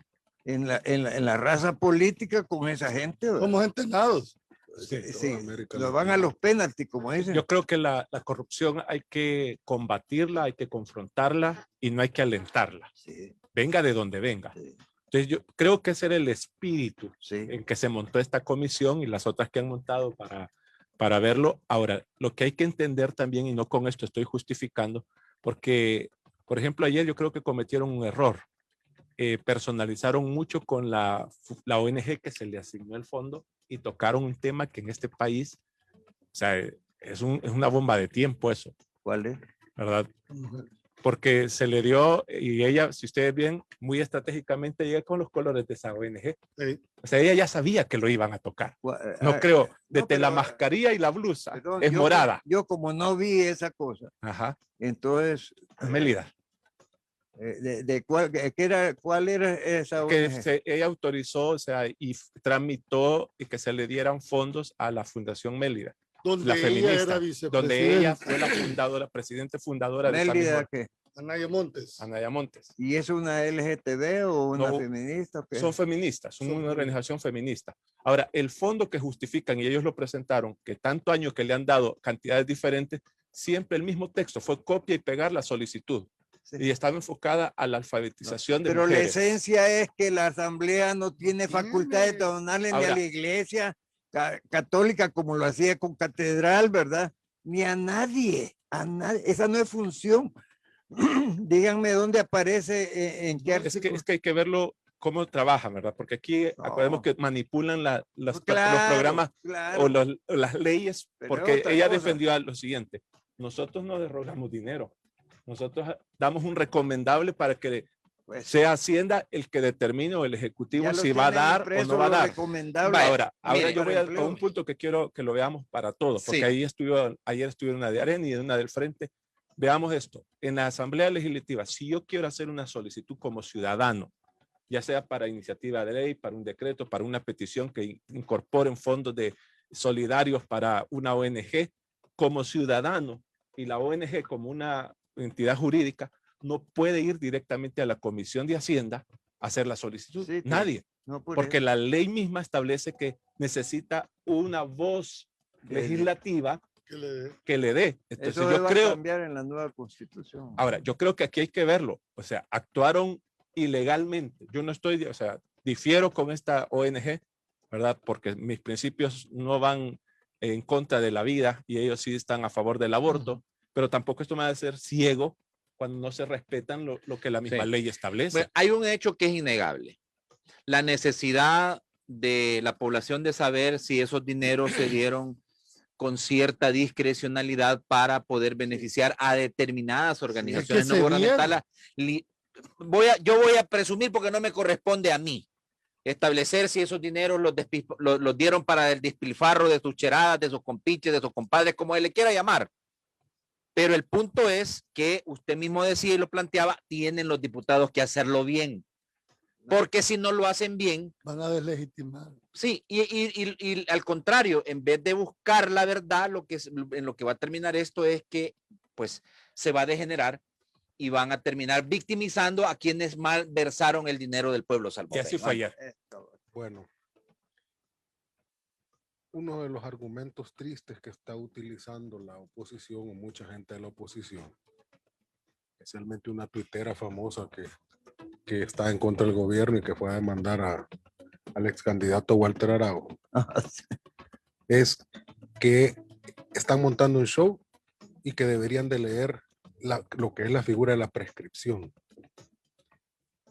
en la raza política con esa gente. ¿verdad?
Somos entrenados.
Sí.
Sí,
América
nos van a
Latina.
los penaltis, como dicen.
Yo creo que la corrupción hay que combatirla, hay que confrontarla y no hay que alentarla.
Sí,
Venga de donde venga.
sí,
Entonces yo creo que ese era el espíritu
sí.
en que se montó esta comisión y las otras que han montado para verlo. Ahora, lo que hay que entender también, y no con esto estoy justificando, porque, por ejemplo, ayer yo creo que cometieron un error. Personalizaron mucho con la ONG que se le asignó el fondo y tocaron un tema que en este país, o sea, es una bomba de tiempo eso,
¿Cuál es?
¿verdad? Porque se le dio, y ella, si ustedes ven, muy estratégicamente llega con los colores de esa ONG.
Sí.
O sea, ella ya sabía que lo iban a tocar. No
Ah,
creo,
no,
desde la
pero,
mascarilla y la blusa,
perdón,
es morada.
Yo como no vi esa cosa,
Ajá,
entonces,
Mélida.
¿cuál era esa
Que
ONG?
ella autorizó, o sea, y tramitó y que se le dieran fondos a la Fundación Mélida,
Donde
la
ella
feminista,
era
donde ella
vicepresidenta.
fue la fundadora, presidente fundadora de esa
Mélida,
misma,
¿qué?
Anaya Montes.
Anaya Montes.
¿Y es una LGTB o una
No,
feminista? ¿O qué?
Son feministas, son
Son
una organización feminista. Ahora, el fondo que justifican, y ellos lo presentaron, que tanto año que le han dado cantidades diferentes, siempre el mismo texto, fue copia y pegar la solicitud.
Sí.
Y estaba enfocada a la alfabetización de
Pero
mujeres.
la esencia es que la asamblea no tiene facultad de donarle ni a
Ahora,
la iglesia católica como lo hacía con catedral, ¿verdad? Ni a nadie, Esa no es función. Díganme dónde aparece, en qué artículo.
Es que hay que verlo cómo trabajan, ¿verdad? Porque aquí acordemos que manipulan los programas
claro.
o las leyes,
Pero
porque
otra
ella
cosa.
defendió lo siguiente: nosotros no derogamos dinero, nosotros damos un recomendable para que
Pues,
sea Hacienda el que determine o el Ejecutivo
ya los
si va a
tienen
dar o
impresos
no va a
los
dar.
recomendables.
Vaya,
Ahora
mire,
yo voy
para
a
empleo.
un punto que quiero que lo veamos para todos, porque
Sí.
ahí ayer estuve una de Arena y una del Frente. Veamos esto, en la Asamblea Legislativa, si yo quiero hacer una solicitud como ciudadano, ya sea para iniciativa de ley, para un decreto, para una petición que incorporen fondos solidarios para una ONG, como ciudadano y la ONG como una entidad jurídica, no puede ir directamente a la Comisión de Hacienda a hacer la solicitud.
Sí,
Nadie.
no, por
Porque
eso.
la ley misma establece que necesita una voz legislativa que le dé. Entonces
Eso
yo
va
creo,
a cambiar en la nueva constitución.
ahora, yo creo que aquí hay que verlo. O sea, actuaron ilegalmente. Yo no estoy, o sea, difiero con esta ONG, ¿verdad? Porque mis principios no van en contra de la vida y ellos sí están a favor del aborto, pero tampoco esto me va a hacer ciego cuando no se respetan lo que la misma
Sí.
ley establece.
Bueno, hay un hecho que es innegable. La necesidad de la población de saber si esos dineros se dieron con cierta discrecionalidad para poder beneficiar a determinadas organizaciones
que
no
se
gubernamentales. Yo voy a presumir, porque no me corresponde a mí establecer si esos dineros los dieron para el despilfarro de sus cheradas, de sus compiches, de sus compadres, como él le quiera llamar. Pero el punto es que usted mismo decía y lo planteaba, tienen los diputados que hacerlo bien. Porque si no lo hacen bien,
van a deslegitimar.
sí, y al contrario, en vez de buscar la verdad, en lo que va a terminar esto es que pues se va a degenerar y van a terminar victimizando a quienes malversaron el dinero del pueblo
Y
salvadoreño.
así fue ayer.
Bueno, uno de los argumentos tristes que está utilizando la oposición o mucha gente de la oposición, especialmente una tuitera famosa que está en contra del gobierno y que fue a demandar al ex candidato Walter Araujo, es que están montando un show y que deberían de leer lo que es la figura de la prescripción.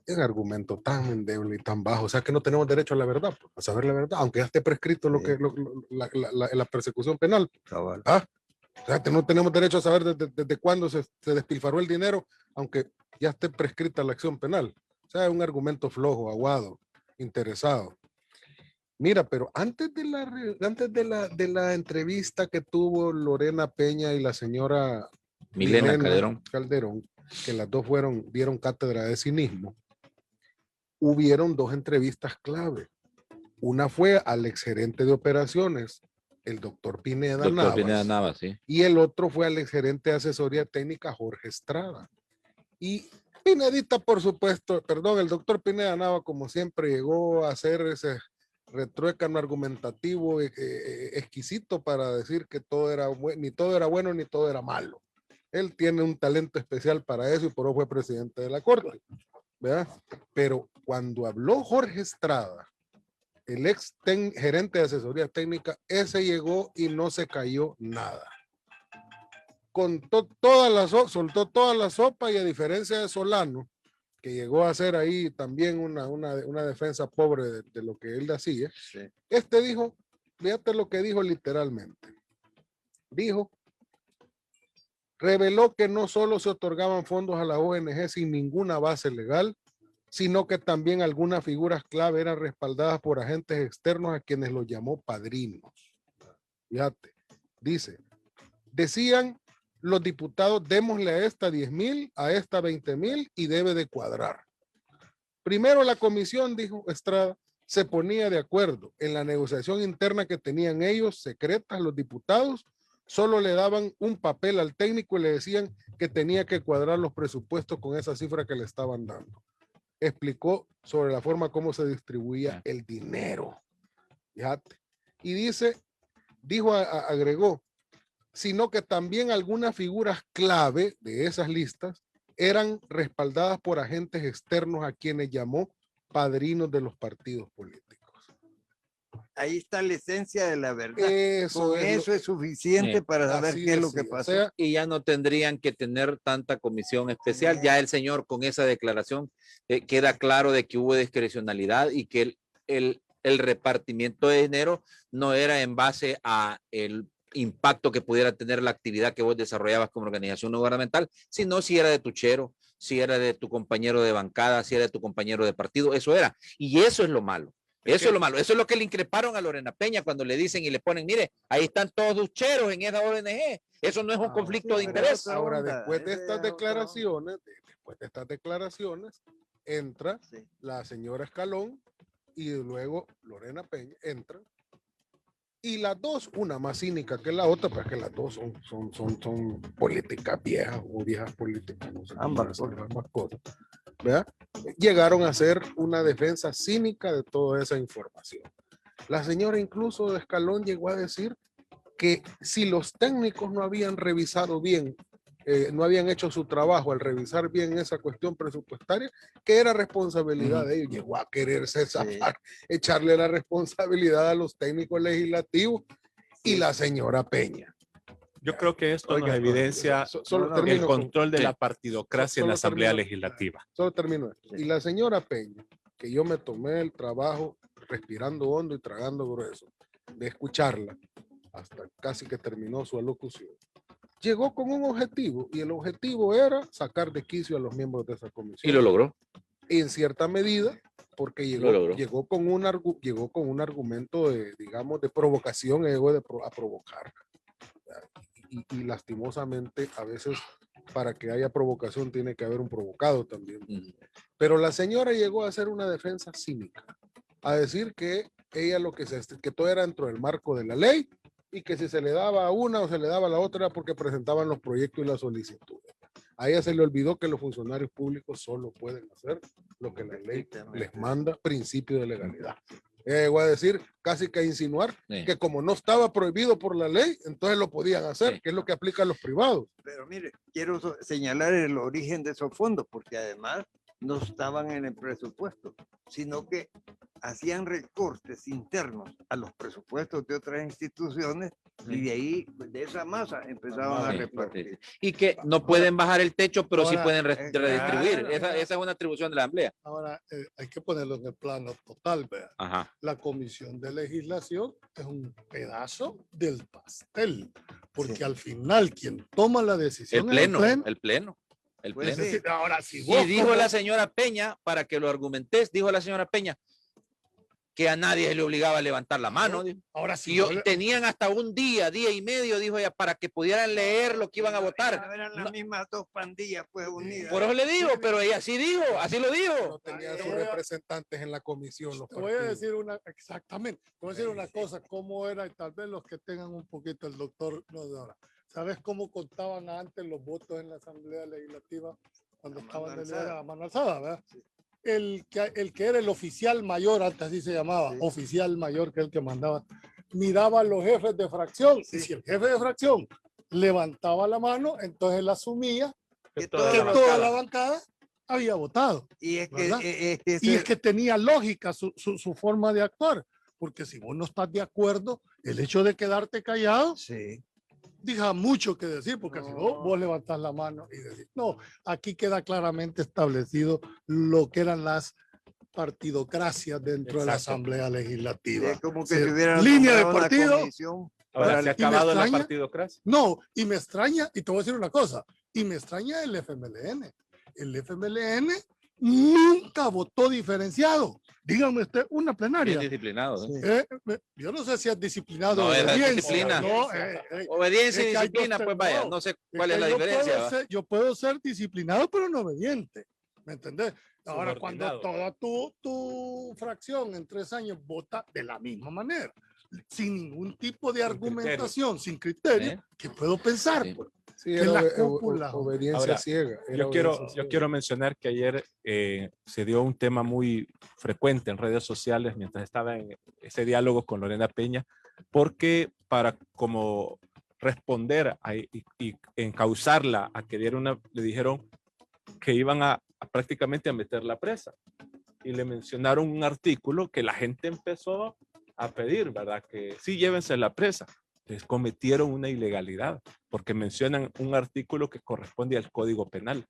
Es un argumento tan endeble y tan bajo, o sea que no tenemos derecho a la verdad, a saber la verdad, aunque ya esté prescrito la persecución penal. ¿Ah? O sea, que no tenemos derecho a saber desde cuándo se despilfarró el dinero, aunque ya esté prescrita la acción penal. O sea, es un argumento flojo, aguado, interesado. Mira, pero antes de la entrevista que tuvo Lorena Peña y la señora
Milena
Calderón, que las dos dieron cátedra de cinismo, hubieron dos entrevistas clave. Una fue al exgerente de operaciones, el doctor Pineda Navas,
sí.
Y el otro fue al exgerente de asesoría técnica, Jorge Estrada. Y Pinedita, por supuesto, el doctor Pineda Navas, como siempre, llegó a hacer ese retruécano argumentativo exquisito para decir que ni todo era bueno ni todo era malo. Él tiene un talento especial para eso y por eso fue presidente de la Corte, ¿verdad? Pero cuando habló Jorge Estrada, el ex gerente de asesoría técnica, ese llegó y no se cayó nada. Soltó toda la sopa y a diferencia de Solano, que llegó a hacer ahí también una defensa pobre de lo que él hacía, sí. Este dijo, fíjate lo que dijo literalmente. Dijo, reveló que no solo se otorgaban fondos a la ONG sin ninguna base legal, sino que también algunas figuras clave eran respaldadas por agentes externos a quienes los llamó padrinos. Fíjate, decían los diputados, démosle a esta 10,000, a esta 20,000 y debe de cuadrar. Primero la comisión, dijo Estrada, se ponía de acuerdo en la negociación interna que tenían ellos, secretas, los diputados, solo le daban un papel al técnico y le decían que tenía que cuadrar los presupuestos con esa cifra que le estaban dando. Explicó sobre la forma como se distribuía el dinero. Fíjate. Y agregó, sino que también algunas figuras clave de esas listas eran respaldadas por agentes externos a quienes llamó padrinos de los partidos políticos.
Ahí está la esencia de la verdad. Con eso es suficiente para saber qué es lo que pasó.
O sea, y ya no tendrían que tener tanta comisión especial. Ya el señor con esa declaración queda claro de que hubo discrecionalidad y que el repartimiento de dinero no era en base a el impacto que pudiera tener la actividad que vos desarrollabas como organización no gubernamental, sino si era de tu chero, si era de tu compañero de bancada, si era de tu compañero de partido, eso era. Y eso es lo malo. Eso es lo malo. Eso es lo que le increparon a Lorena Peña cuando le dicen y le ponen, mire, ahí están todos los cheros en esa ONG. Eso no es un conflicto de interés.
Ahora, después de estas declaraciones, entra la señora Escalón y luego Lorena Peña entra. Y las dos, una más cínica que la otra, porque las dos son políticas viejas o viejas políticas, no sé, ambas cosas, ¿verdad? Llegaron a hacer una defensa cínica de toda esa información. La señora incluso de Escalón llegó a decir que si los técnicos no habían revisado bien, no habían hecho su trabajo al revisar bien esa cuestión presupuestaria, que era responsabilidad de ellos. Llegó a quererse zafar, echarle la responsabilidad a los técnicos legislativos y la señora Peña.
Yo creo que esto nos evidencia el control de la partidocracia en la Asamblea Legislativa.
Solo termino esto. Y la señora Peña, que yo me tomé el trabajo respirando hondo y tragando grueso, de escucharla hasta casi que terminó su alocución, llegó con un objetivo y el objetivo era sacar de quicio a los miembros de esa comisión.
Y lo logró.
En cierta medida, porque llegó con un argumento de, digamos, de provocación, llegó a provocar. Y lastimosamente a veces para que haya provocación tiene que haber un provocado también. Pero la señora llegó a hacer una defensa cínica, a decir que ella que todo era dentro del marco de la ley y que si se le daba a una o se le daba a la otra era porque presentaban los proyectos y las solicitudes. A ella se le olvidó que los funcionarios públicos solo pueden hacer lo que la ley les manda, principio de legalidad. Llegó a decir, casi que a insinuar,
Sí.
que como no estaba prohibido por la ley, entonces lo podían hacer,
Sí.
que es lo que aplica a los privados.
Pero mire, quiero señalar el origen de esos fondos, porque además no estaban en el presupuesto, sino que hacían recortes internos a los presupuestos de otras instituciones y de ahí, de esa masa, empezaban a
Sí,
repartir.
Y que no pueden bajar el techo, pero sí
ahora,
pueden redistribuir.
claro,
Esa es una atribución de la Asamblea.
Ahora, hay que ponerlo en el plano total, vea.
Ajá.
La Comisión de Legislación es un pedazo del pastel, porque al final quien toma la decisión
El
es
pleno, el pleno. El
Pues
pleno.
sí.
Ahora, si
Y
vos
dijo
como-
la señora Peña, para que lo argumentes, dijo la señora Peña, que a nadie se le obligaba a levantar la mano. Dijo.
ahora si
Y
vos le-
tenían hasta un día, día y medio, dijo ella, para que pudieran leer lo que iban a
No
votar.
eran las
No,
mismas dos pandillas, pues, unidas.
por eso le digo, pero ella sí dijo, así lo
No
dijo.
tenían
te
sus
voy a-
representantes en la comisión. Los
te voy a
partidos.
decir una, exactamente, te voy a decir una cosa, cómo era, y tal vez los que tengan un poquito el doctor, no de ahora. ¿Sabes cómo contaban antes los votos en la Asamblea Legislativa cuando
A mano
estaban de
alzada.
líder a mano alzada, ¿verdad?
Sí.
El que era el oficial mayor, antes así se llamaba,
Sí.
oficial mayor, que es el que mandaba, miraba a los jefes de fracción, y si el jefe de fracción levantaba la mano, entonces él asumía
Que
toda
que
la
toda la bancada había votado.
Y es que,
¿Verdad?
es
Y es que tenía lógica su forma de actuar, porque si vos no estás de acuerdo, el hecho de quedarte callado
sí.
deja mucho que decir, porque si vos levantás la mano y decís, no, aquí queda claramente establecido lo que eran las partidocracias dentro de la
Exacto.
Asamblea Legislativa.
Es como que
Sí,
si hubieran
línea de
nombrado una
partido.
comisión
Ahora,
para
se ha
el-
y me
acabado la
extraña-
partidocracia.
No, y me extraña, y te voy a decir una cosa, y me extraña el FMLN. El FMLN nunca votó diferenciado. Dígame usted una
Bien
plenaria.
disciplinado. ¿eh?
Sí.
Yo no sé si es disciplinado
No,
o
es
obediencia.
disciplina.
No,
Obediencia
Es
y
que hay
disciplina,
dos
pues vaya,
no,
no sé
es
cuál es
que
la diferencia. ¿va?
yo puedo ser disciplinado, pero no obediente. ¿Me entendés? Ahora, cuando
Subordinado.
toda tu fracción en 3 años vota de la misma manera, sin ningún tipo de
Sin
argumentación, sin criterio,
¿Eh?
¿qué puedo pensar?
Sí.
Pues?
Sí,
que
era
la cúpula.
obediencia
Ahora,
ciega. era
Yo quiero,
obediencia
yo
ciega.
quiero mencionar que ayer se dio un tema muy frecuente en redes sociales mientras estaba en ese diálogo con Lorena Peña, porque para como responder y encauzarla a que diera una, le dijeron que iban a prácticamente a meterla presa. Y le mencionaron un artículo que la gente empezó a pedir, ¿verdad? Que sí, llévense a la presa. Les cometieron una ilegalidad porque mencionan un artículo que corresponde al Código Penal.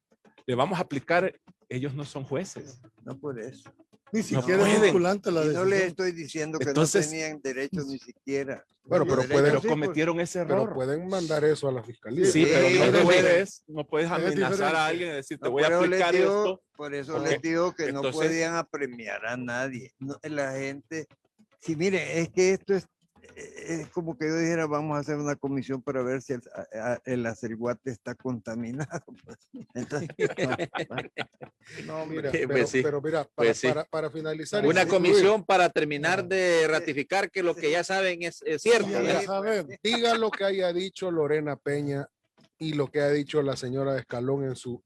Le vamos a aplicar, ellos no son jueces.
No por eso.
Ni
no
siquiera es
pueden.
vinculante la
Y no le
decisión.
estoy diciendo que
Entonces-
no tenían derecho ni siquiera.
Bueno,
Los
pero
derechos
Pero
sí, pues,
cometieron ese
Pero
error.
pueden mandar eso a la fiscalía.
Sí,
Sí,
pero
es
no
diferente.
no puedes
Es
amenazar
diferente.
a alguien y decir, te
no,
voy a
por eso les
aplicar
digo-
esto.
Por eso
porque
les digo que no
entonces-
podían apremiar a nadie. La gente, sí, mire, es que esto es como que yo dijera, vamos a hacer una comisión para ver si el aceriguate está contaminado. Pues. Entonces, no, hombre.
Mira,
Pues
pero,
sí,
pero mira,
pues sí.
para finalizar. y
Una
concluir,
comisión para terminar
No.
de ratificar que lo que ya saben es cierto.
Sí, ya
¿verdad?
sabemos.
diga lo que haya dicho Lorena Peña y lo que ha dicho la señora Escalón en su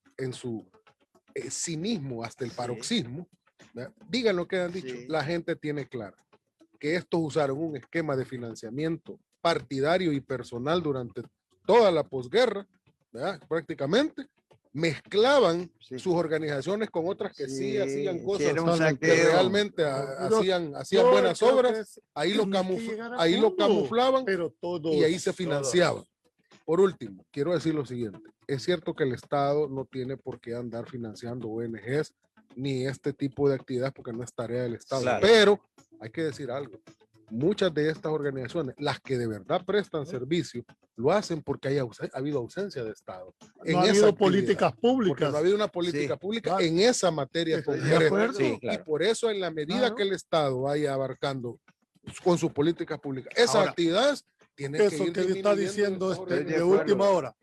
cinismo hasta el
Sí.
paroxismo, ¿verdad? Digan lo que han dicho.
Sí.
La gente tiene claro que estos usaron un esquema de financiamiento partidario y personal durante toda la posguerra, ¿verdad? Prácticamente mezclaban
Sí.
sus organizaciones con otras que sí, hacían
sí,
cosas
era un
totalmente.
que
saqueo.
realmente
Pero
hacían
Yo
buenas
creo que
obras, ahí lo,
tenía que llegar a
ahí lo
fondo,
camuflaban
pero todo
y ahí se financiaban. Por último, quiero decir lo siguiente. Es cierto que el Estado no tiene por qué andar financiando ONGs ni este tipo de actividades porque no es tarea del Estado.
Claro.
Pero hay que decir algo. Muchas de estas organizaciones, las que de verdad prestan servicio, lo hacen porque ha habido ausencia de Estado.
No ha
esa
habido
actividad,
políticas
porque
públicas.
no ha habido una política
Sí.
pública
Claro.
en esa materia
Estoy de
concreta.
acuerdo.
Sí,
Y
claro.
por eso, en la medida
Claro.
que el Estado vaya abarcando con sus políticas públicas esas
Ahora,
actividades, tienen
Eso
ir
que está
disminuyendo
diciendo
estas
de
de
organizaciones.
última hora,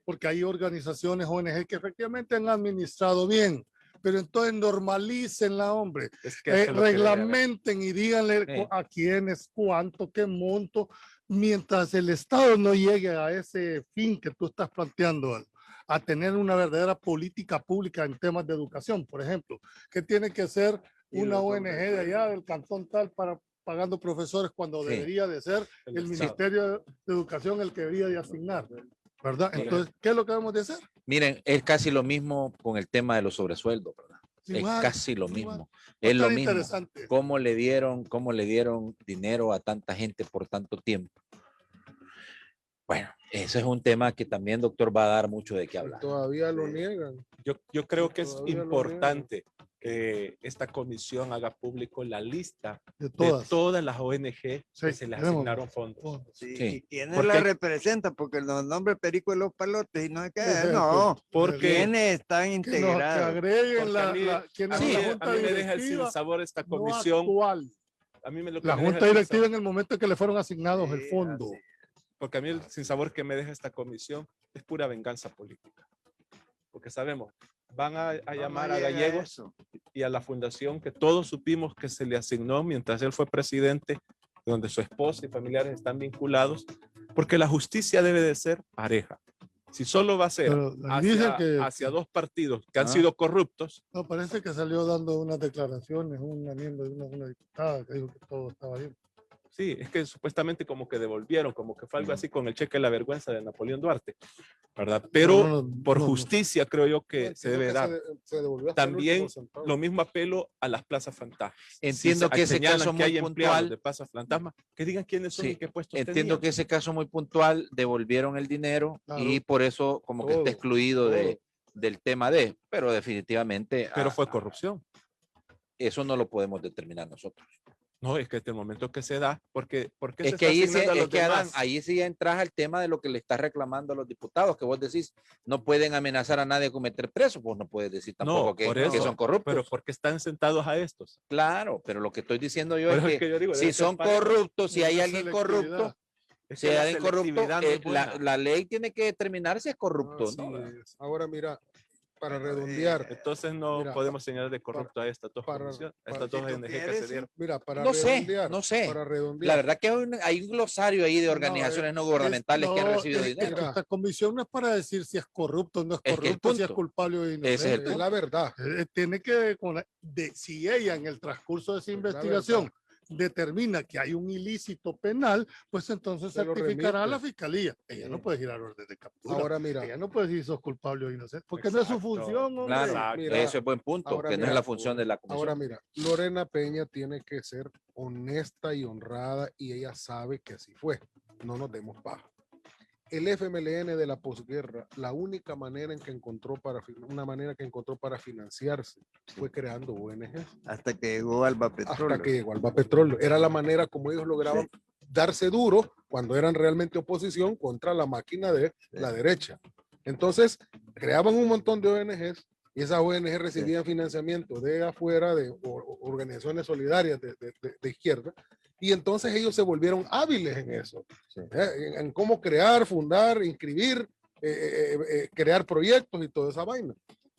porque hay organizaciones ONG que efectivamente han administrado bien, pero entonces normalícenla, hombre,
Es que eso es lo que debe haber.
reglamenten y díganle
Sí.
a quiénes, cuánto, qué monto, mientras el Estado no llegue a ese fin que tú estás planteando, a tener una verdadera política pública en temas de educación, por ejemplo, que tiene que ser
Y
una
los
ONG de
sobresueldos.
allá del cantón tal para pagando profesores cuando
Sí.
debería de ser
El
el
Estado.
Ministerio de Educación el que debería de asignar, ¿verdad?
Sí.
Entonces, ¿qué es lo que debemos de hacer?
Miren, es casi lo mismo con el tema de los sobresueldos, ¿verdad?
Igual,
es casi lo
igual.
mismo.
Va a
Es lo
estar
mismo.
interesante.
¿Cómo le dieron dinero a tanta gente por tanto tiempo? Bueno, ese es un tema que también, doctor, va a dar mucho de qué hablar.
Todavía lo niegan.
Yo creo que es
Todavía lo
importante que esta comisión haga público la lista
De
de
todas.
todas las ONG que
Sí,
se les
tenemos.
asignaron fondos.
Sí,
Sí.
y quiénes
Porque-
la representan, porque los nombres Perico de los Palotes y no es que,
Sí,
no,
Porque
quiénes están
Que
integrados.
agreguen
Porque
la,
a mí-
quienes
a
son
mí,
la
a
junta
mí me deja el
directiva,
sinsabor esta
no
comisión.
actual.
A mí me lo que
La
me deja
junta
el
directiva
sinsabor-
en el momento en que le fueron asignados el
Sí,
fondo.
así.
porque a mí el sinsabor que me deja esta comisión es pura venganza política. Porque sabemos, van a llamar a
llega
Gallegos
eso.
y a la fundación que todos supimos que se le asignó mientras él fue presidente, donde su esposa y familiares están vinculados, porque la justicia debe de ser pareja. Si solo va a ser
Pero dicen
hacia dos partidos que han
Ah.
sido corruptos,
No, parece que salió dando unas declaraciones, una miembro de una diputada que dijo que todo estaba bien.
sí, es que supuestamente como que devolvieron, como que fue algo así con el cheque de la vergüenza de Napoleón Duarte, ¿verdad? Pero por
no.
justicia creo yo que se debe dar.
Se devolvió hasta el
También
último centavo.
lo mismo apelo a las plazas fantasmas.
Entiendo
Si
que ese
señalan
caso
que
muy
hay empleados
puntual.
de plazas fantasmas, que digan quiénes son
Sí,
y qué puestos
Entiendo
tenían.
que ese caso muy puntual devolvieron el dinero
Claro.
y por eso como que
Todo,
está excluido
todo.
del tema pero definitivamente
Pero fue corrupción.
eso no lo podemos determinar nosotros.
No, es que desde el momento que se da, porque se
Es que
está
ahí sí,
asignando a
es
los
que Adán,
demás?
ahí sí entras al tema de lo que le está reclamando a los diputados, que vos decís, no pueden amenazar a nadie con meter preso, pues no puedes decir tampoco
No, por
que
eso,
son corruptos.
pero porque están sentados a estos.
Claro, pero lo que estoy diciendo yo
Por
es
eso
que,
yo digo,
si
debe ser
son
parejo.
corruptos, si hay
Una
alguien
selectividad.
corrupto,
Es
si
que
hay
la
alguien corrupto,
selectividad no es buena.
la ley tiene que determinar si es corrupto,
Así
¿no?
es. Ahora mira, para
Bueno,
redondear,
Entonces no
Mira,
podemos señalar de corrupto a estas dos
para-
comisiones, a
para-
estas dos
si tú
ONG que
quieres,
se
sí.
dieron.
mira, para
No sé,
redondear,
no sé.
para
La
redondear,
verdad que hay un glosario ahí de
No,
organizaciones no gubernamentales que han
no,
recibido
es que
dinero.
Mira.
esta comisión no es para decir si es corrupto o no es
Es que el
corrupto, si es
punto.
culpable o
Ese es el
inocente.
es la verdad.
Tiene que ver con si ella en el transcurso de esa
Es la
investigación determina que hay un ilícito penal, pues entonces
Se lo
certificará a la
remite.
fiscalía. Ella no
Sí.
puede girar orden de captura.
Ahora mira,
Ella no puede decir sos culpable o inocente, porque no es su
Exacto.
función, hombre.
Claro,
Exacto.
Mira,
eso es buen punto,
ahora
que no es
mira,
la función de la comisión.
ahora mira, Lorena Peña tiene que ser honesta y honrada y ella sabe que así fue. No nos demos paja. El FMLN de la posguerra, la única manera en que encontró para financiarse fue creando ONGs.
Hasta que llegó Alba Petróleo.
Hasta que llegó Alba Petróleo. Era la manera como ellos lograban darse duro cuando eran realmente oposición contra la máquina de la derecha. Entonces, creaban un montón de ONGs y esas ONG recibían financiamiento de afuera, de organizaciones solidarias de izquierda, y entonces ellos se volvieron hábiles en eso, en cómo crear, fundar, inscribir, crear proyectos y toda esa vaina.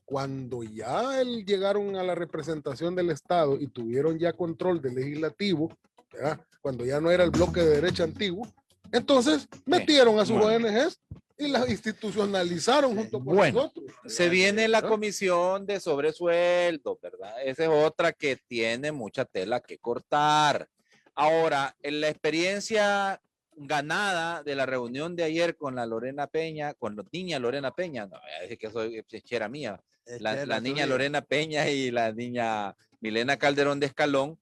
Cuando ya llegaron a la representación del Estado y tuvieron ya control del legislativo, ¿verdad? Cuando ya no era el bloque de derecha antiguo, entonces metieron a sus
Bueno.
ONGs y las institucionalizaron junto con
Bueno,
nosotros.
Se viene la
¿verdad?
comisión de sobresueldo, ¿verdad? Esa es otra que tiene mucha tela que cortar. Ahora, en la experiencia ganada de la reunión de ayer con la Lorena Peña, con la niña Lorena Peña, no, es que soy chera mía, la niña Lorena Peña y la niña Milena Calderón de Escalón,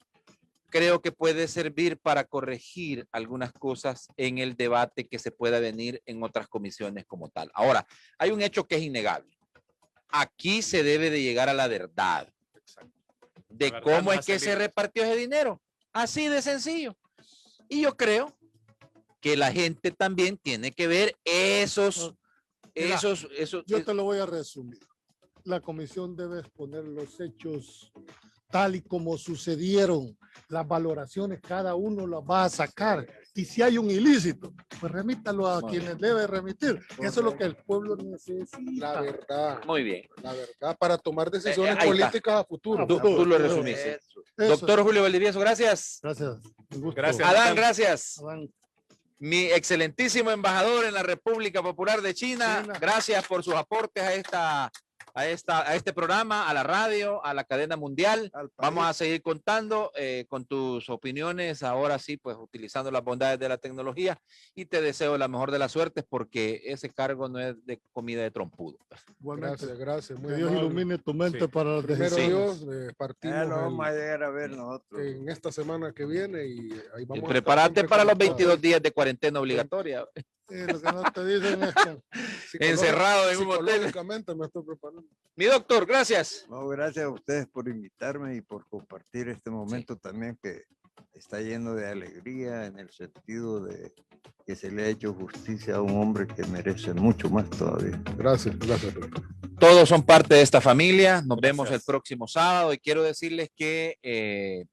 creo que puede servir para corregir algunas cosas en el debate que se pueda venir en otras comisiones como tal. Ahora, hay un hecho que es innegable. Aquí se debe de llegar a la verdad de
La verdad
cómo
nos
es que
hace
se
libres.
repartió ese dinero. Así de sencillo. Y yo creo que la gente también tiene que ver esos,
Mira,
esos,
Yo te lo voy a resumir. La comisión debe exponer los hechos tal y como sucedieron. Las valoraciones cada uno las va a sacar. Y si hay un ilícito, pues remítalo a
Muy
quienes debe remitir. Eso es lo que el pueblo necesita.
La verdad,
muy bien.
la verdad, para tomar decisiones
ahí está.
políticas a futuro.
Tú lo resumiste.
Eso.
Doctor Julio Valdivieso, gracias.
Gracias. Un gusto.
Gracias.
Adán, gracias.
Adán.
Mi excelentísimo embajador en la República Popular de China,
China.
gracias por sus aportes a esta a este programa, a la radio, a la cadena mundial. Vamos a seguir contando con tus opiniones, ahora sí, pues utilizando las bondades de la tecnología, y te deseo la mejor de las suertes porque ese cargo no es de comida de trompudo.
Igualmente,
Gracias.
que
Muy
Dios
amable.
ilumine tu mente
Sí.
para las
Primero
decisiones.
Dios, partimos
Ya lo vamos a llegar a ver nosotros.
en esta semana que viene y ahí
Y
vamos. a estar
prepárate
siempre
para los
conectados.
22 días de cuarentena obligatoria,
Lo que no te dicen es que
encerrado en un hotel.
Psicológicamente me estoy preparando.
Mi doctor, gracias.
No, gracias a ustedes por invitarme y por compartir este momento también que está lleno de alegría en el sentido de que se le ha hecho justicia a un hombre que merece mucho más todavía.
Gracias, doctor.
Todos son parte de esta familia. Nos vemos el
Gracias.
próximo sábado y quiero decirles que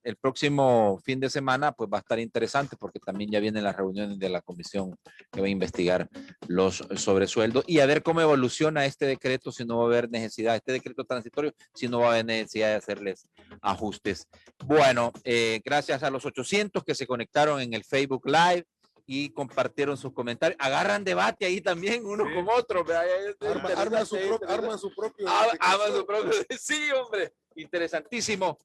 el próximo fin de semana pues va a estar interesante porque también ya vienen las reuniones de la comisión que va a investigar los sobresueldos y a ver cómo evoluciona este decreto, si no va a haber necesidad, este decreto transitorio, si no va a haber necesidad de hacerles ajustes. Bueno, gracias a los 800 que se conectaron en el Facebook Live y compartieron sus comentarios. Agarran debate ahí también uno
Sí.
con otro.
Arman su propio.
Arman su propio. Sí, hombre. Interesantísimo.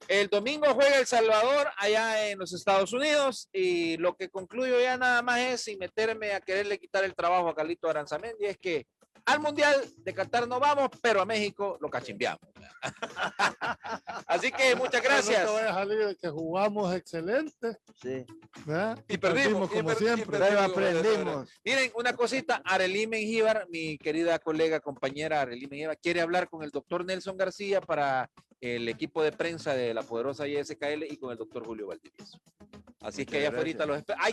El domingo juega El Salvador allá en los Estados Unidos y lo que concluyo ya nada más es, sin meterme a quererle quitar el trabajo a Carlito Aranzamendi, es que al Mundial de Qatar no vamos, pero a México lo cachimbeamos. Así que muchas gracias.
No te vayas a salir de que jugamos excelente,
Sí,
¿verdad?
Y perdimos,
como siempre.
pero aprendimos.
Miren, una cosita, Arely Mengíbar, mi querida colega, compañera Arely Mengíbar, quiere hablar con el doctor Nelson García para el equipo de prensa de la poderosa ISKL y con el doctor Julio Valdivieso. Así es que allá
Muchas
afuera los espero. Ay,